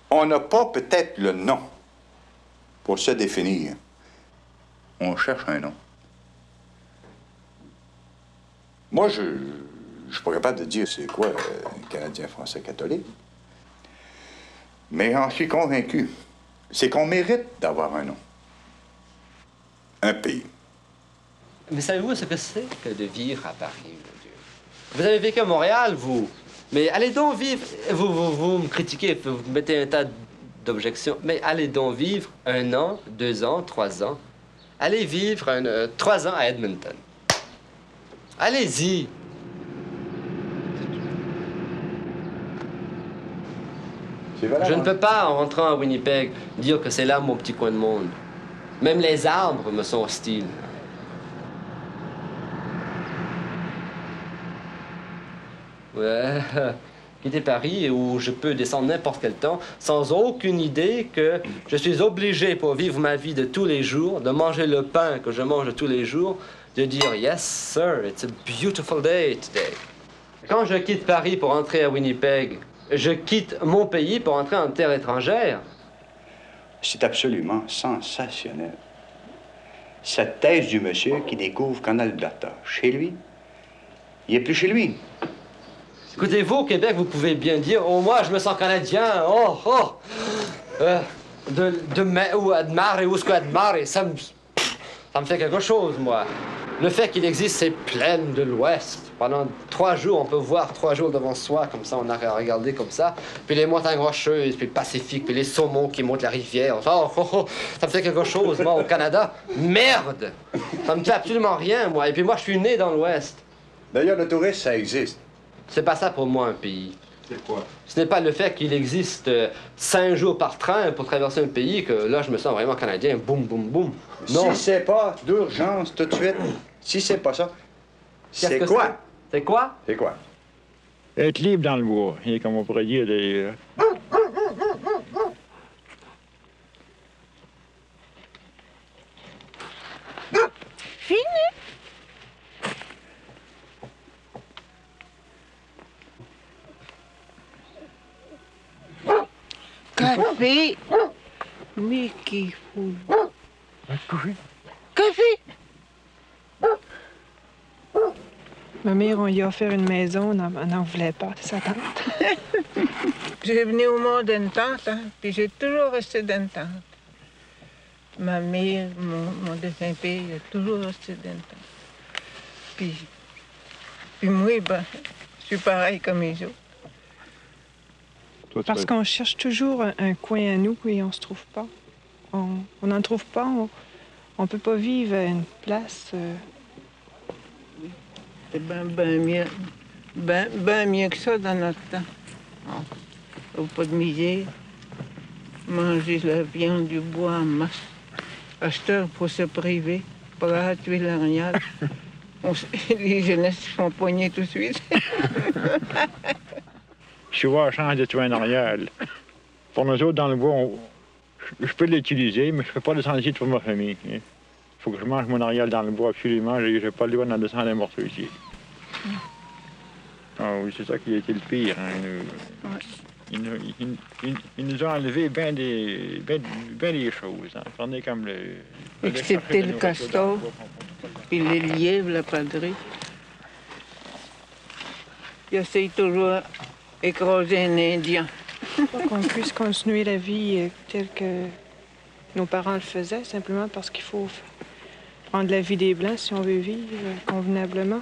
on n'a pas peut-être le nom pour se définir. On cherche un nom. Moi, je suis pas capable de dire c'est quoi un Canadien français catholique. Mais j'en suis convaincu. C'est qu'on mérite d'avoir un nom. Un pays. Mais savez-vous ce que c'est que de vivre à Paris, mon Dieu? Vous avez vécu à Montréal, vous. Mais allez donc vivre. Vous me critiquez, vous mettez un tas d'objections. Mais allez donc vivre 1 an, 2 ans, 3 ans. Allez vivre 3 ans à Edmonton. Allez-y. Je ne peux pas, en rentrant à Winnipeg, dire que c'est là mon petit coin de monde. Même les arbres me sont hostiles. Ouais, quitter Paris où je peux descendre n'importe quel temps sans aucune idée que je suis obligé pour vivre ma vie de tous les jours, de manger le pain que je mange tous les jours, de dire « Yes, sir, it's a beautiful day today ». Quand je quitte Paris pour entrer à Winnipeg, je quitte mon pays pour entrer en terre étrangère. C'est absolument sensationnel. Cette thèse du monsieur qui découvre qu'en Alberta, chez lui, il n'est plus chez lui. Écoutez-vous, au Québec, vous pouvez bien dire « Oh, moi, je me sens canadien, ou admare, ou ce que admare, ça me fait quelque chose, moi. » Le fait qu'il existe ces plaines de l'Ouest, pendant 3 jours, on peut voir 3 jours devant soi, comme ça, on a à regarder comme ça. Puis les montagnes rocheuses, puis le Pacifique, puis les saumons qui montent la rivière. Ça me fait quelque chose, moi, au Canada. Merde! Ça me fait absolument rien, moi. Et puis moi, je suis né dans l'Ouest. D'ailleurs, le tourisme, ça existe. C'est pas ça pour moi, un pays. C'est quoi? Ce n'est pas le fait qu'il existe 5 jours par train pour traverser un pays que là, je me sens vraiment canadien. Boum, boum, boum. Non. Si c'est pas d'urgence tout de suite, si c'est pas ça, c'est quoi? C'est quoi? C'est quoi? Être libre dans le bois, et comme on pourrait dire, des... Fini? Café. Mais qu'il faut. Café. Ma mère, on lui a offert une maison, on n'en voulait pas, c'est sa tante. J'ai venu au monde d'une tante, hein, puis j'ai toujours resté d'une tante. Ma mère, mon défunt père, il a toujours resté d'une tante. Puis moi, ben, je suis pareil comme les autres. Parce qu'on cherche toujours un coin à nous et on ne se trouve pas. On n'en trouve pas, on ne peut pas vivre à une place... C'est bien mieux que ça dans notre temps. Pas de misère. Manger la viande du bois en masse. Acheteur pour se priver, pas tuer l'orignal. Les jeunesses se font poigner tout de suite. Je vois la chance de tuer un orignal. Pour nous autres, dans le bois, je peux l'utiliser, mais je ne peux pas descendre ici pour ma famille. Il faut que je mange mon orignal dans le bois, absolument. Je n'ai pas le droit d'en descendre un morceau ici. Ah oui, c'est ça qui a été le pire. Hein. Ils nous ont enlevé bien des choses. Hein. On est comme le... Excepté le castor, puis les lièvres, la padrée. Ils essayent toujours d'écraser un Indien. Pour qu'on puisse continuer la vie telle que nos parents le faisaient, simplement parce qu'il faut prendre la vie des Blancs si on veut vivre convenablement.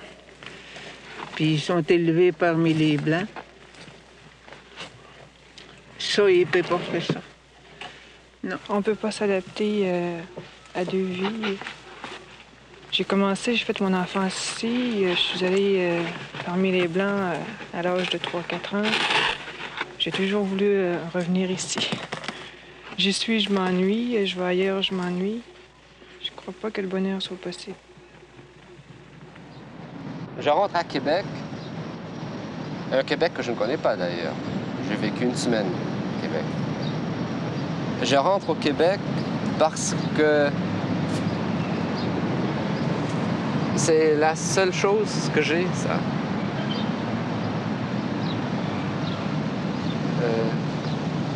Puis ils sont élevés parmi les Blancs. Ça, ils ne peuvent pas faire ça. Non. On ne peut pas s'adapter à 2 vies. J'ai fait mon enfance ici. Je suis allée parmi les Blancs à l'âge de 3-4 ans. J'ai toujours voulu revenir ici. J'y suis, je m'ennuie. Je vais ailleurs, je m'ennuie. Je crois pas que le bonheur soit possible. Je rentre à Québec. Un Québec que je ne connais pas d'ailleurs. J'ai vécu 1 semaine au Québec. Je rentre au Québec parce que c'est la seule chose que j'ai, ça.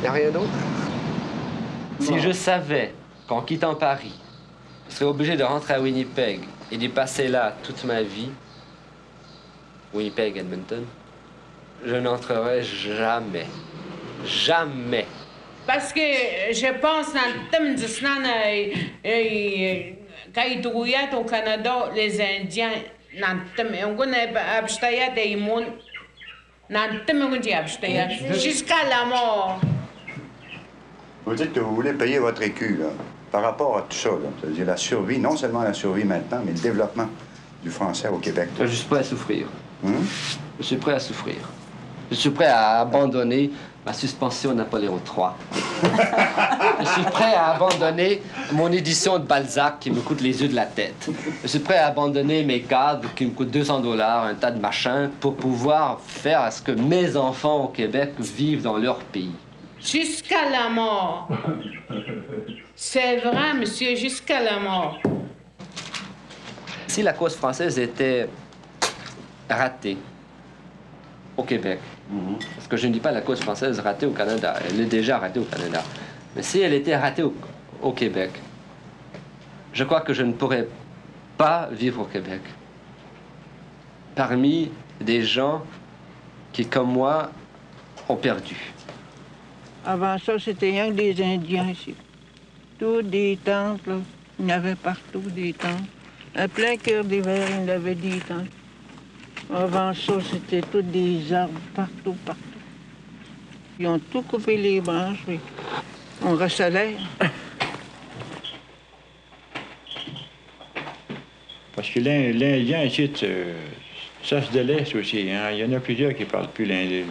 Y a rien d'autre? Si je savais qu'en quittant Paris, je serais obligé de rentrer à Winnipeg et d'y passer là toute ma vie, Winnipeg, Edmonton, je n'entrerai jamais. Jamais. Parce que je pense dans le thème du snan, quand ils trouvaient au Canada, les Indiens, dans le thème, on connaît Abstaya des Moun, dans le thème, on dit Abstaya, jusqu'à la mort. Vous dites que vous voulez payer votre écu, là, par rapport à tout ça, là. C'est-à-dire la survie, non seulement la survie maintenant, mais le développement du français au Québec. Je suis prêt à souffrir. Je suis prêt à souffrir. Je suis prêt à abandonner ma suspension à Napoléon III. Je suis prêt à abandonner mon édition de Balzac qui me coûte les yeux de la tête. Je suis prêt à abandonner mes cadres qui me coûtent $200, un tas de machins, pour pouvoir faire à ce que mes enfants au Québec vivent dans leur pays. Jusqu'à la mort. C'est vrai, monsieur, jusqu'à la mort. Si la cause française était ratée au Québec, parce que je ne dis pas la cause française ratée au Canada, elle est déjà ratée au Canada, mais si elle était ratée au Québec, je crois que je ne pourrais pas vivre au Québec parmi des gens qui, comme moi, ont perdu. Avant ça, c'était rien que des Indiens ici. Tous des tentes, là. Il y en avait partout des tentes. À plein cœur d'hiver, il y en avait des tentes. Avant ça, c'était tous des arbres, partout, partout. Ils ont tout coupé les branches, puis on ressolait. Parce que l'Indien, ici, ça se délaisse aussi. Hein? Il y en a plusieurs qui ne parlent plus l'Indien.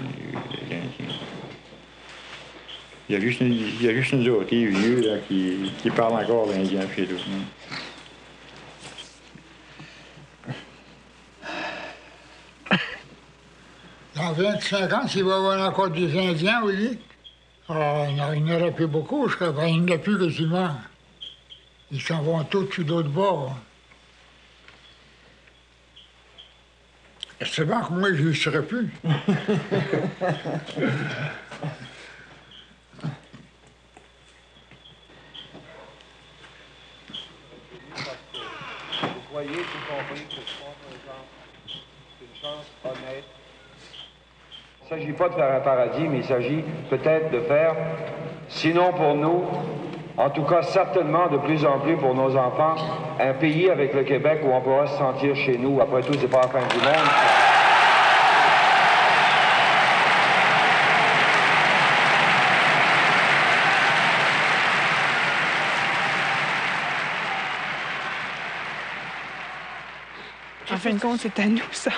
Il y a juste nous autres, les vieux, là, qui parlent encore l'Indien chez nous. Dans 25 ans, s'il va y avoir encore des Indiens, oui. Il n'y en aurait plus beaucoup, je crois. Il n'y en a plus quasiment. Ils s'en vont tous sur d'autres bords. C'est bien que moi, je n'y serais plus. Voyez, tout compris, que je pense, c'est une chance honnête. Il ne s'agit pas de faire un paradis, mais il s'agit peut-être de faire, sinon pour nous, en tout cas certainement de plus en plus pour nos enfants, un pays avec le Québec où on pourra se sentir chez nous. Après tout, c'est pas la fin du monde. En fin de compte, c'est à nous, ça.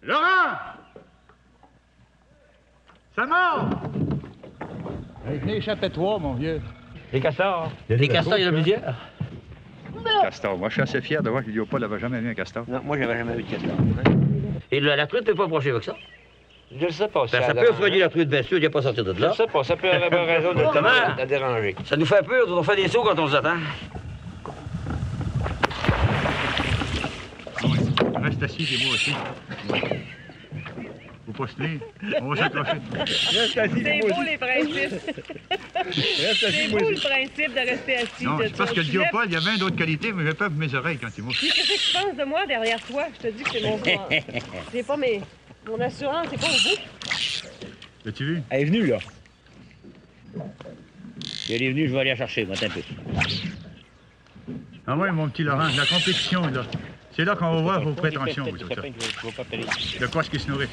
Laurent! Ça mord! Venez échapper-toi, mon vieux. Les castors. Les castors, il y en a plusieurs. Castor. Moi, je suis assez fier de voir que Léopold n'avait jamais vu un castor. Non, moi, j'avais jamais vu de castor. Et la truite n'est pas approchée avec ça? Je ne sais pas. Ça peut effrayer la truite, bien sûr, il n'y a pas sorti de là. Je ne sais pas, ça peut avoir raison de Comment? déranger. Ça nous fait peur, on fait des sauts quand on s'attend. Reste assis chez moi aussi. Faut pas se tenir. On va s'accrocher. Reste assis, c'est beau les principes. C'est beau le principe de rester assis. Non, c'est parce que le Léopold, il y a bien d'autres qualités, mais je peur mes oreilles quand il mouche. Qu'est-ce que tu penses de moi derrière toi? Je te dis que c'est mon... C'est pas mon assurance, c'est pas au bout. L'as-tu vu? Elle est venue, là. Elle est venue, je vais aller la chercher, moi, un peu. Ah ouais, mon petit Laurent, la compétition, là. C'est là qu'on va voir vos prétentions, vous autres. De quoi est-ce qu'ils se nourrissent?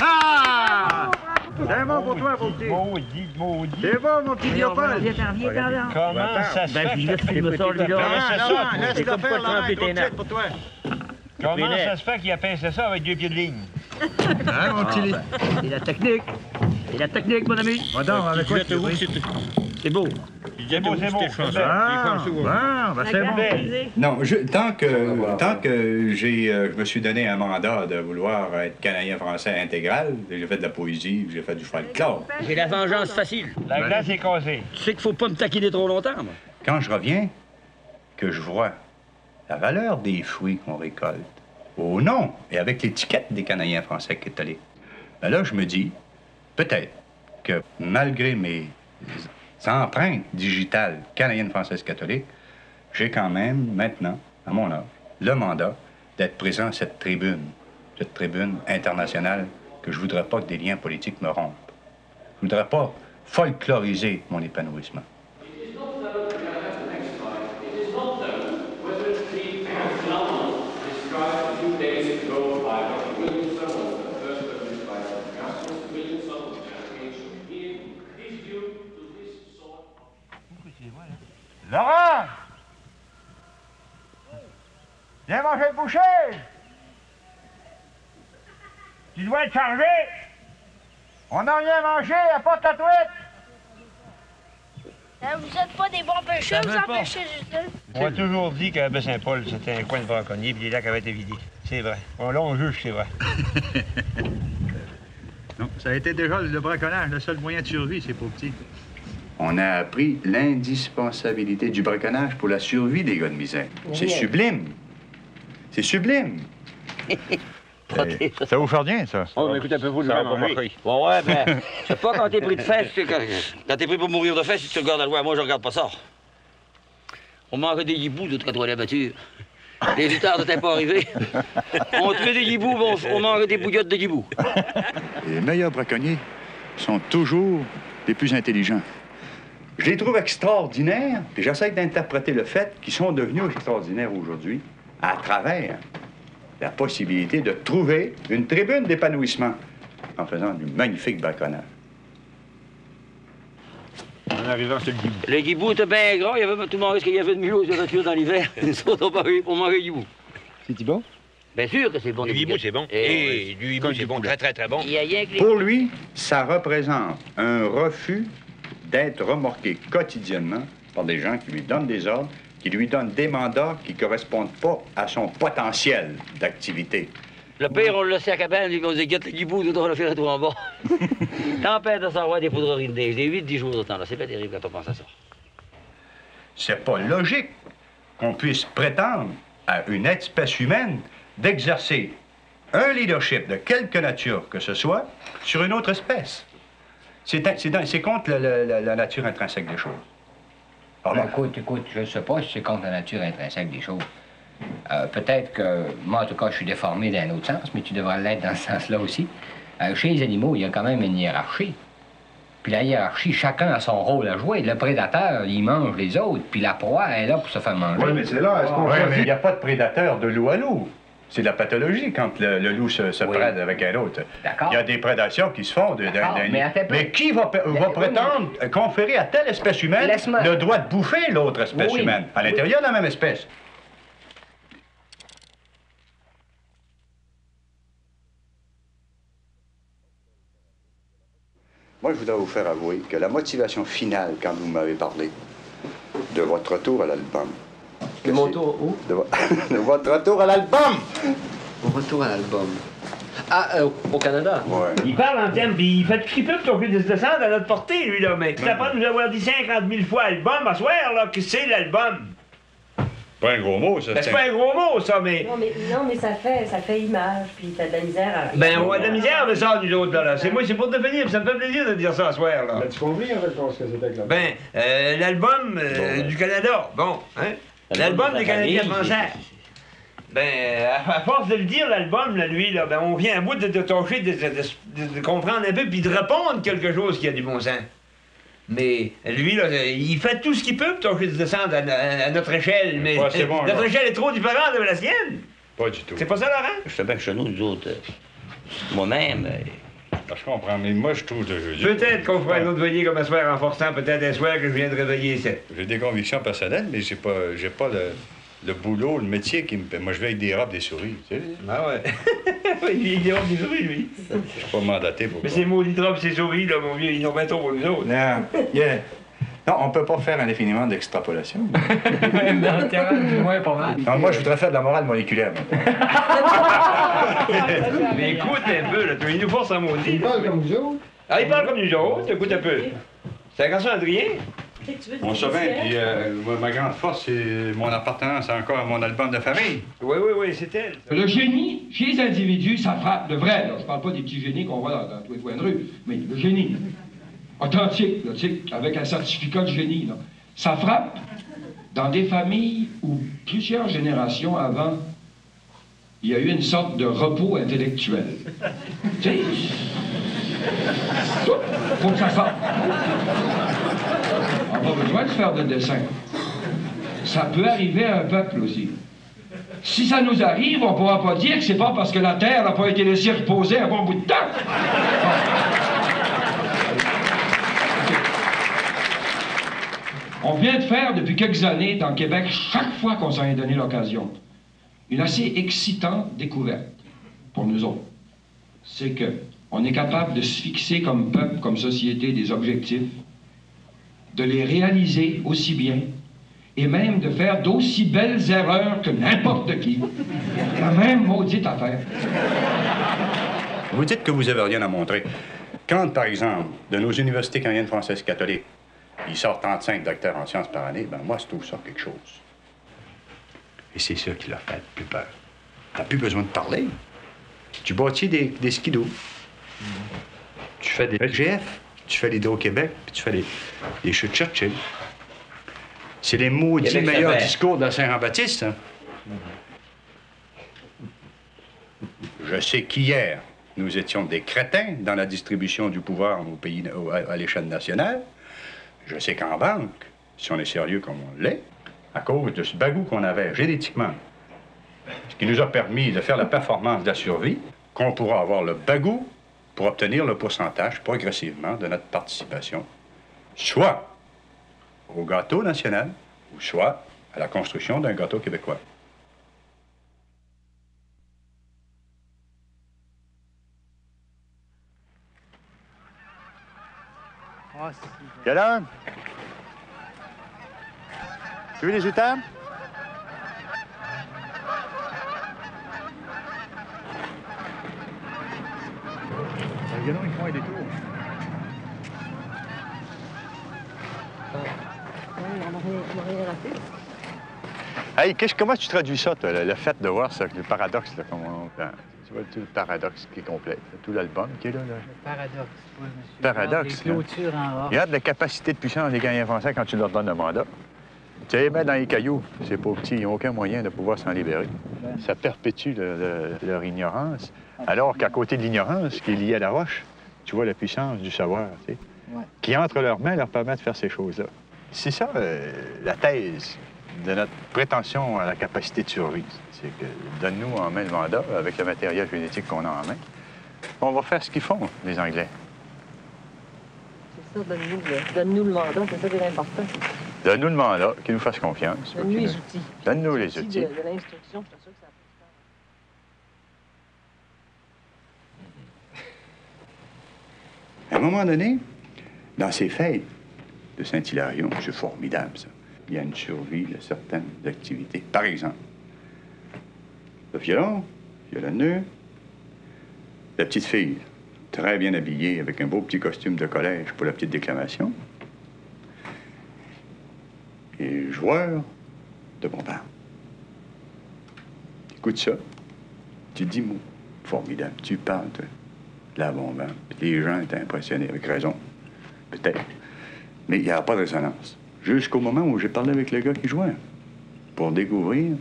Ah! C'est bon pour toi, mon petit. Maudit. C'est bon, mon petit Léopold. Viens, là. Comment ça se fait? Laisse-le faire, Laurent, gros titre pour toi. Comment ça se fait qu'il a pincé ça avec 2 pieds de ligne? Hein, mon petit lit? C'est la technique. C'est la technique, mon ami. Madame, avec quoi tu C'est beau. C'est beau, c'est beau. C'est bon. Non, tant que je me suis donné un mandat de vouloir être Canadien-Français intégral, j'ai fait de la poésie, j'ai fait du folklore. J'ai la vengeance facile. La glace est cassée. Tu sais qu'il faut pas me taquiner trop longtemps, moi. Quand je reviens, que je vois la valeur des fruits qu'on récolte, au nom et avec l'étiquette des Canadiens français catholiques, ben là, je me dis, peut-être que malgré mes empreintes digitales canadiennes françaises catholiques, j'ai quand même, maintenant, à mon âge, le mandat d'être présent à cette tribune internationale que je voudrais pas que des liens politiques me rompent. Je voudrais pas folkloriser mon épanouissement. Laurent! Viens manger le boucher! Tu dois être chargé! On n'a rien mangé, apporte ta truite! Vous n'êtes pas des bons pêcheurs, vous en pêchez juste deux. On a toujours dit qu'à Baie-Saint-Paul, c'était un coin de braconnier, puis les lacs avaient été vidés. C'est vrai. Bon, là, on juge que c'est vrai. Non, ça a été déjà le braconnage, le seul moyen de survie, c'est pour petit. On a appris l'indispensabilité du braconnage pour la survie des gars de misère. C'est sublime. C'est sublime. Ça vous fait rien, ça? Oh, mais écoute un peu, vous le Ça même va pas en bon, ouais, ben, c'est pas quand t'es pris de fesses, quand t'es pris pour mourir de fesses, si tu regardes la loi. Moi, je regarde pas ça. On manquait des hiboux, d'autres, quand on allait à la voiture. Les lutards n'étaient pas arrivés. On tuait des hiboux, on manquait des bouillottes de hiboux. Les meilleurs braconniers sont toujours les plus intelligents. Je les trouve extraordinaires, puis j'essaie d'interpréter le fait qu'ils sont devenus extraordinaires aujourd'hui à travers la possibilité de trouver une tribune d'épanouissement en faisant du magnifique braconnage. En arrivant sur le guibou. Le guibou était bien gras, il y avait tout le monde qu'il y avait de mulot sur la voiture dans l'hiver. Nous autres, on mangeait le guibou. C'est-tu bon? Bien sûr que c'est bon. Du hibou, c'est bon. Et du hibou, c'est bon, très, très, très bon. Pour lui, ça représente un refus d'être remorqué quotidiennement par des gens qui lui donnent des ordres, qui lui donnent des mandats qui ne correspondent pas à son potentiel d'activité. Le pire, on le laissait à cabane, on disait, guette le guibou, nous on le fait tout en bas. Tempête de savoir des poudreries de neige, des 8-10 jours de temps, là. C'est pas terrible quand on pense à ça. C'est pas logique qu'on puisse prétendre à une espèce humaine d'exercer un leadership de quelque nature que ce soit sur une autre espèce. C'est contre la nature intrinsèque des choses. Ben, écoute, je ne sais pas si c'est contre la nature intrinsèque des choses. Peut-être que, moi, en tout cas, je suis déformé d'un autre sens, mais tu devrais l'être dans ce sens-là aussi. Chez les animaux, il y a quand même une hiérarchie. Puis la hiérarchie, chacun a son rôle à jouer. Le prédateur, il mange les autres, puis la proie est là pour se faire manger. Oui, mais c'est là, est-ce qu'on mais il n'y a pas de prédateur de loup à loup. C'est de la pathologie quand le loup se prête avec un autre. Il y a des prédations qui se font d'un mais qui va prétendre conférer à telle espèce humaine le droit de bouffer l'autre espèce humaine, à l'intérieur de la même espèce? Moi, je voudrais vous faire avouer que la motivation finale, quand vous m'avez parlé de votre retour à l'album... De mon retour où? De votre retour à l'album! Mon retour à l'album. Ah, au Canada? Ouais. Il parle en termes, puis il fait tout ce qu'il peut pour qu'on puisse descendre à notre portée, lui, là, mais c'est pas de nous avoir dit 50 000 fois album à soir, là, que c'est l'album. Pas un gros mot, ça. Ben, c'est pas un gros mot, ça, mais... Non, mais ça fait image, puis t'as de la misère à... Ben, on a de la misère de ça, nous autres, là. C'est moi, c'est pour devenir, puis ça me fait plaisir de dire ça à soir, là. As-tu compris, en fait, ce que c'était que l'album? Ben, l'album du Canada, bon, hein? L'album des Canadiens français. Ben, à force de le dire, l'album, là, lui, là, ben, on vient à bout de tâcher de comprendre un peu, puis de répondre quelque chose qui a du bon sens. Mais lui, là, il fait tout ce qu'il peut pour tâcher de descendre à notre échelle, mais ouais, bon, notre échelle est trop différente de la sienne. Pas du tout. C'est pas ça, Laurent? Je sais bien que chez nous, nous autres, moi-même... Je comprends, mais moi, je trouve... Peut-être qu'on fera un autre veillée comme un soir en forçant, peut-être un soir que je viens de réveiller ici. J'ai des convictions personnelles, mais j'ai pas le boulot, le métier qui me paie. Moi, je vais avec des robes, des souris, tu sais. Ah ouais. Il a des robes, des souris, lui. Je suis pas mandaté pour mais ces maudites robes, ces souris, là, mon vieux, ils n'ont pas trop pour nous autres. Non, Non, on ne peut pas faire indéfiniment d'extrapolation. Non, du moins pas mal. Non, moi, je voudrais faire de la morale moléculaire. Mais écoute un peu, là, il nous force à maudire. Il parle comme nous autres. Ah, il parle comme nous autres, écoute un peu. C'est un garçon Adrien? On se bien, puis ma grande force, c'est mon appartenance encore à mon album de famille. Oui, c'est elle. Le génie, chez les individus, ça frappe. Le vrai, là. Je parle pas des petits génies qu'on voit dans tous les coins de rue, mais le génie. Authentique, là, tu sais, avec un certificat de génie, là. Ça frappe dans des familles où plusieurs générations avant, il y a eu une sorte de repos intellectuel. Tu sais, faut que ça sorte. On n'a pas besoin de faire de dessin. Ça peut arriver à un peuple aussi. Si ça nous arrive, on ne pourra pas dire que c'est pas parce que la Terre n'a pas été laissée reposer un bon bout de temps. On vient de faire, depuis quelques années, dans le Québec, chaque fois qu'on s'en est donné l'occasion, une assez excitante découverte pour nous autres. C'est que on est capable de se fixer comme peuple, comme société, des objectifs, de les réaliser aussi bien, et même de faire d'aussi belles erreurs que n'importe qui. La même maudite affaire. Vous dites que vous n'avez rien à montrer. Quand, par exemple, de nos universités canadiennes françaises catholiques, ils sortent 35 docteurs en sciences par année, ben moi, je trouve ça quelque chose. Et c'est ça qui leur fait le plus peur. T'as plus besoin de parler. Tu bâtis des skidoo. Tu fais des GF, tu fais l'Hydro-Québec, puis tu fais des chutes Churchill. C'est les maudits meilleurs discours de Saint-Jean-Baptiste, hein? Je sais qu'hier, nous étions des crétins dans la distribution du pouvoir au pays, à l'échelle nationale. Je sais qu'en banque, si on est sérieux comme on l'est, à cause de ce bagou qu'on avait génétiquement, ce qui nous a permis de faire la performance de la survie, qu'on pourra avoir le bagou pour obtenir le pourcentage progressivement de notre participation, soit au gâteau national, ou soit à la construction d'un gâteau québécois. Quelle heure? Tu veux les étapes? Les galons, ils font des tours. Hey, comment tu traduis ça, toi, le fait de voir ça, le paradoxe, là, comme on... Tu vois, tout le paradoxe qui est complet, tout l'album qui est là. Le paradoxe, oui, monsieur. Paradoxe. Les clôtures en or. Regarde la capacité de puissance des Canadiens français quand tu leur donnes un mandat. Tu les mets dans les cailloux, c'est pas petit, ils n'ont aucun moyen de pouvoir s'en libérer. Ça perpétue leur ignorance, alors qu'à côté de l'ignorance, qui est liée à la roche, tu vois la puissance du savoir, tu sais, qui entre leurs mains leur permet de faire ces choses-là. C'est ça, la thèse de notre prétention à la capacité de survie. C'est que donne-nous en main le mandat avec le matériel génétique qu'on a en main. On va faire ce qu'ils font, les Anglais. C'est ça, donne-nous le mandat, c'est ça qui est important. Donne-nous le mandat, qu'ils nous fassent confiance. Donne-nous les outils. Donne-nous les outils. De l'instruction, je suis sûr que ça À un moment donné, dans ces fêtes de Saint-Hilarion, c'est formidable, ça. Il y a une survie de certaines activités. Par exemple, le violon, violonneux, la petite fille, très bien habillée, avec un beau petit costume de collège pour la petite déclamation, et joueur de bombard. Écoute ça, tu dis, mot, formidable, tu parles de la bombard, puis les gens étaient impressionnés, avec raison, peut-être, mais il n'y a pas de résonance. Jusqu'au moment où j'ai parlé avec le gars qui jouait, pour découvrir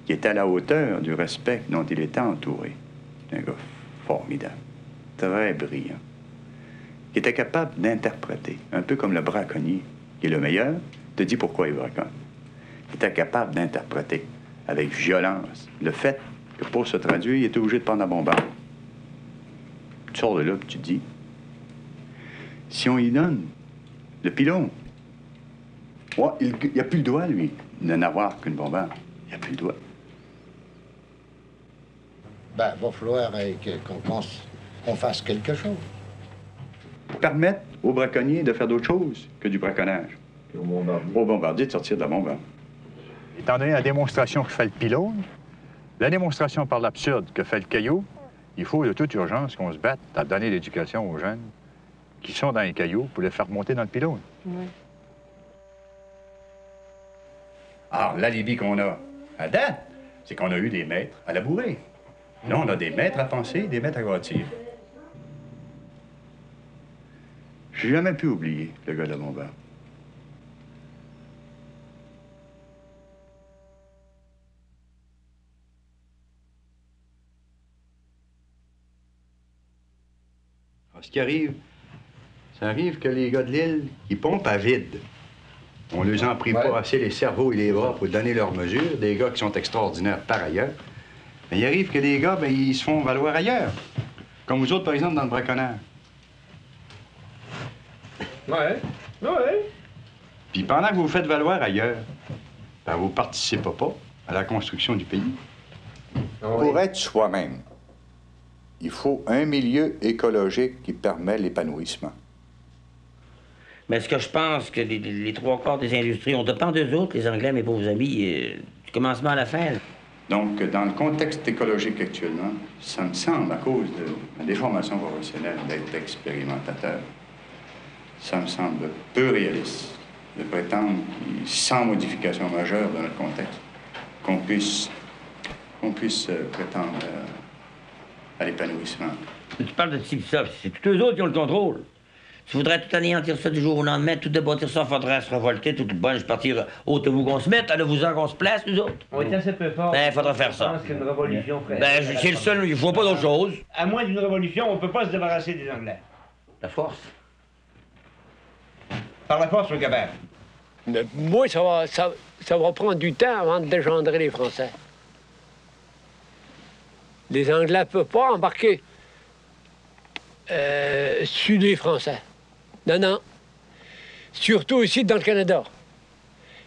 qu'il était à la hauteur du respect dont il était entouré. Un gars formidable, très brillant, qui était capable d'interpréter, un peu comme le braconnier, qui est le meilleur, te dit pourquoi il braconne. Il était capable d'interpréter avec violence le fait que pour se traduire, il était obligé de prendre la bombarde. Tu sors de là et tu te dis, si on y donne le pilon, ouais, il n'y a plus le doigt, lui, de n'avoir qu'une bombarde. Il n'y a plus le doigt. Ben, il va falloir qu'on fasse quelque chose. Permettre aux braconniers de faire d'autres choses que du braconnage. Au bombardier de sortir de la bombe. Hein. Étant donné la démonstration que fait le pylône, la démonstration par l'absurde que fait le caillou, il faut de toute urgence qu'on se batte à donner l'éducation aux jeunes qui sont dans les cailloux pour les faire monter dans le pylône. Oui. Alors, l'alibi qu'on a à date, c'est qu'on a eu des maîtres à labourer. Là, on a des maîtres à penser, des maîtres à bâtir. J'ai jamais pu oublier le gars de la bombe. Alors, ce qui arrive, ça arrive que les gars de l'île, ils pompent à vide. On ne les en prive pas assez les cerveaux et les bras pour donner leurs mesures, des gars qui sont extraordinaires par ailleurs. Mais il arrive que les gars, ben, ils se font valoir ailleurs. Comme vous autres, par exemple, dans le braconnage. Ouais, ouais. Puis pendant que vous vous faites valoir ailleurs, ben, vous ne participez pas à la construction du pays. Pour être soi-même, il faut un milieu écologique qui permet l'épanouissement. Mais ce que je pense que les trois quarts des industries, on dépend d'eux autres, les Anglais, mes pauvres amis, du commencement à la fin. Là. Donc, dans le contexte écologique actuellement, ça me semble, à cause de la déformation professionnelle, d'être expérimentateur, ça me semble peu réaliste de prétendre, sans modification majeure dans notre contexte, qu'on puisse prétendre à l'épanouissement. Tu parles de ci, ça, c'est tous eux autres qui ont le contrôle. Tu voudrais tout anéantir ça du jour au lendemain, tout débâtir ça, faudrait se révolter, toute bonne, je partir au vous qu'on se mette, allez-vous-en qu'on se place, nous autres? On est assez peu fort. Ben, faudrait faire ça. Je pense qu'une révolution ferait... Ben, c'est le seul, il faut pas d'autre chose. À moins d'une révolution, on peut pas se débarrasser des Anglais. La force. Par la force, le capable. Moi, ça va prendre du temps avant de dégendrer les Français. Les Anglais ne peuvent pas embarquer sur les Français. Non, non. Surtout ici, dans le Canada.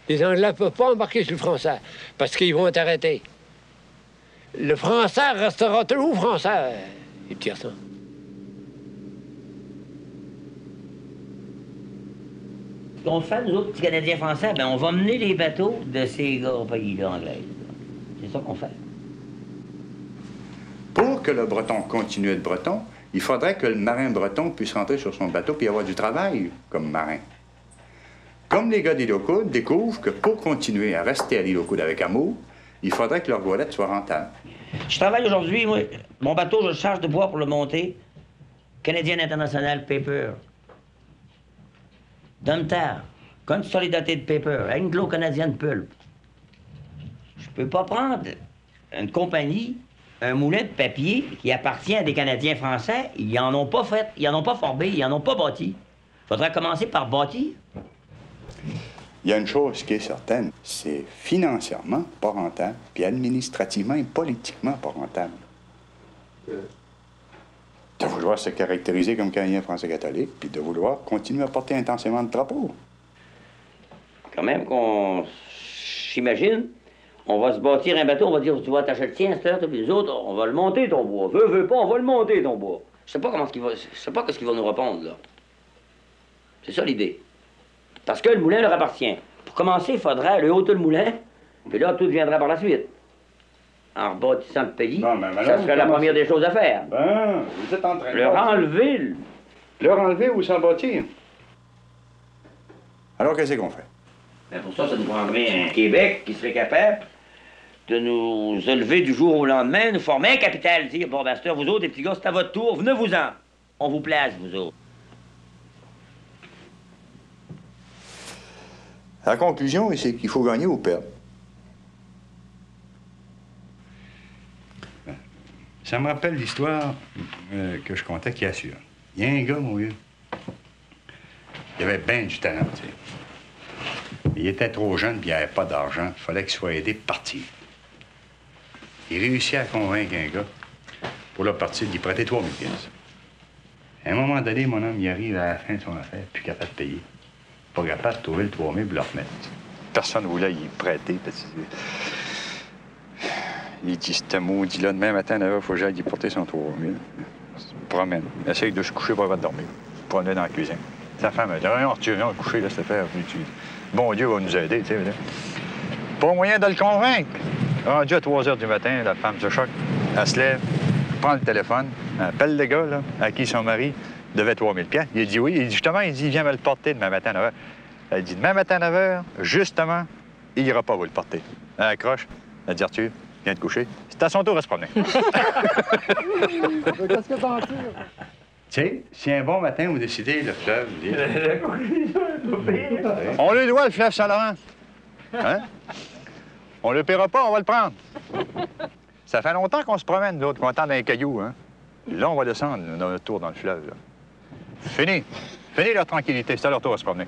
Les Anglais ne peuvent pas embarquer sur le Français parce qu'ils vont être arrêtés. Le Français restera toujours Français, les petits garçons. Ce qu'on fait, nous autres, petits Canadiens français, ben, on va mener les bateaux de ces gars au pays-là anglais. C'est ça qu'on fait. Pour que le breton continue à être breton, il faudrait que le marin breton puisse rentrer sur son bateau et avoir du travail comme marin. Comme les gars d'Île aux Coudes découvrent que pour continuer à rester à l'Île aux Coudes avec amour, il faudrait que leur voilette soit rentable. Je travaille aujourd'hui, moi. Mon bateau, je le charge de bois pour le monter. Canadian International Paper. Domtar. Consolidated Paper. Anglo-Canadian Pulp. Je peux pas prendre une compagnie, un moulin de papier qui appartient à des Canadiens français. Ils en ont pas fait, ils en ont pas formé, ils en ont pas bâti. Faudrait commencer par bâtir. Il y a une chose qui est certaine, c'est financièrement pas rentable, puis administrativement et politiquement pas rentable. De vouloir se caractériser comme Canadien français catholique, puis de vouloir continuer à porter intensément le drapeau. Quand même qu'on s'imagine, on va se bâtir un bateau, on va dire, tu vas t'acheter le tien, puis les autres, on va le monter ton bois. Veux pas, on va le monter ton bois. Je sais pas ce qu'il va nous répondre, là. C'est ça l'idée. Parce que le moulin leur appartient. Pour commencer, il faudrait le ôter le moulin, puis là, tout viendra par la suite. En rebâtissant le pays, ça serait la première des choses à faire. Ben, vous êtes en train de leur enlever. Leur enlever ou s'en bâtir. Alors, qu'est-ce qu'on fait? Ben pour ça nous prendrait un Québec qui serait capable de nous élever du jour au lendemain, nous former un capital, dire, bon, ben, c'est vous autres, les petits gars, c'est à votre tour, venez-vous-en. On vous place, vous autres. La conclusion, c'est qu'il faut gagner ou perdre. Ça me rappelle l'histoire que je contais qui assure. Il y a un gars, mon vieux, il avait bien du talent, tu sais. Il était trop jeune, puis il n'avait pas d'argent. Il fallait qu'il soit aidé pour partir. Il réussit à convaincre un gars pour le partir d'y prêter 3000 pièces. À un moment donné, mon homme, il arrive à la fin de son affaire, plus capable de payer. Pas capable de trouver le 3000 pour le remettre. Personne ne voulait y prêter. Il dit, ce maudit-là, demain matin, il faut que j'aille y porter son 3000. Il se promène. Il essaye de se coucher pour avoir dormir. Pour aller dans la cuisine. Sa femme a dit, rien, Arthur, on coucher, laisse faire. Bon Dieu va nous aider, tu sais. Pas moyen de le convaincre. Rendu à 3 h du matin, la femme se choque, elle se lève, prend le téléphone, elle appelle le gars, là, à qui son mari devait 3000 $. Il dit oui. Il dit, justement, il viens me le porter demain matin à 9 h. Elle dit, demain matin à 9 h, justement, il n'ira pas vous le porter. Elle accroche, elle dit, Arthur, viens te coucher. C'est à son tour à se promener. Qu'est-ce que t'en tires? Tu sais, si un bon matin vous décidez le fleuve, vous dites... On lui doit le fleuve Saint-Laurent. Hein? On le paiera pas, on va le prendre. Ça fait longtemps qu'on se promène, nous autres, qu'on entend un caillou, hein? Là, on va descendre notre tour dans le fleuve, là. Fini. Fini leur tranquillité, c'est à leur tour à se promener.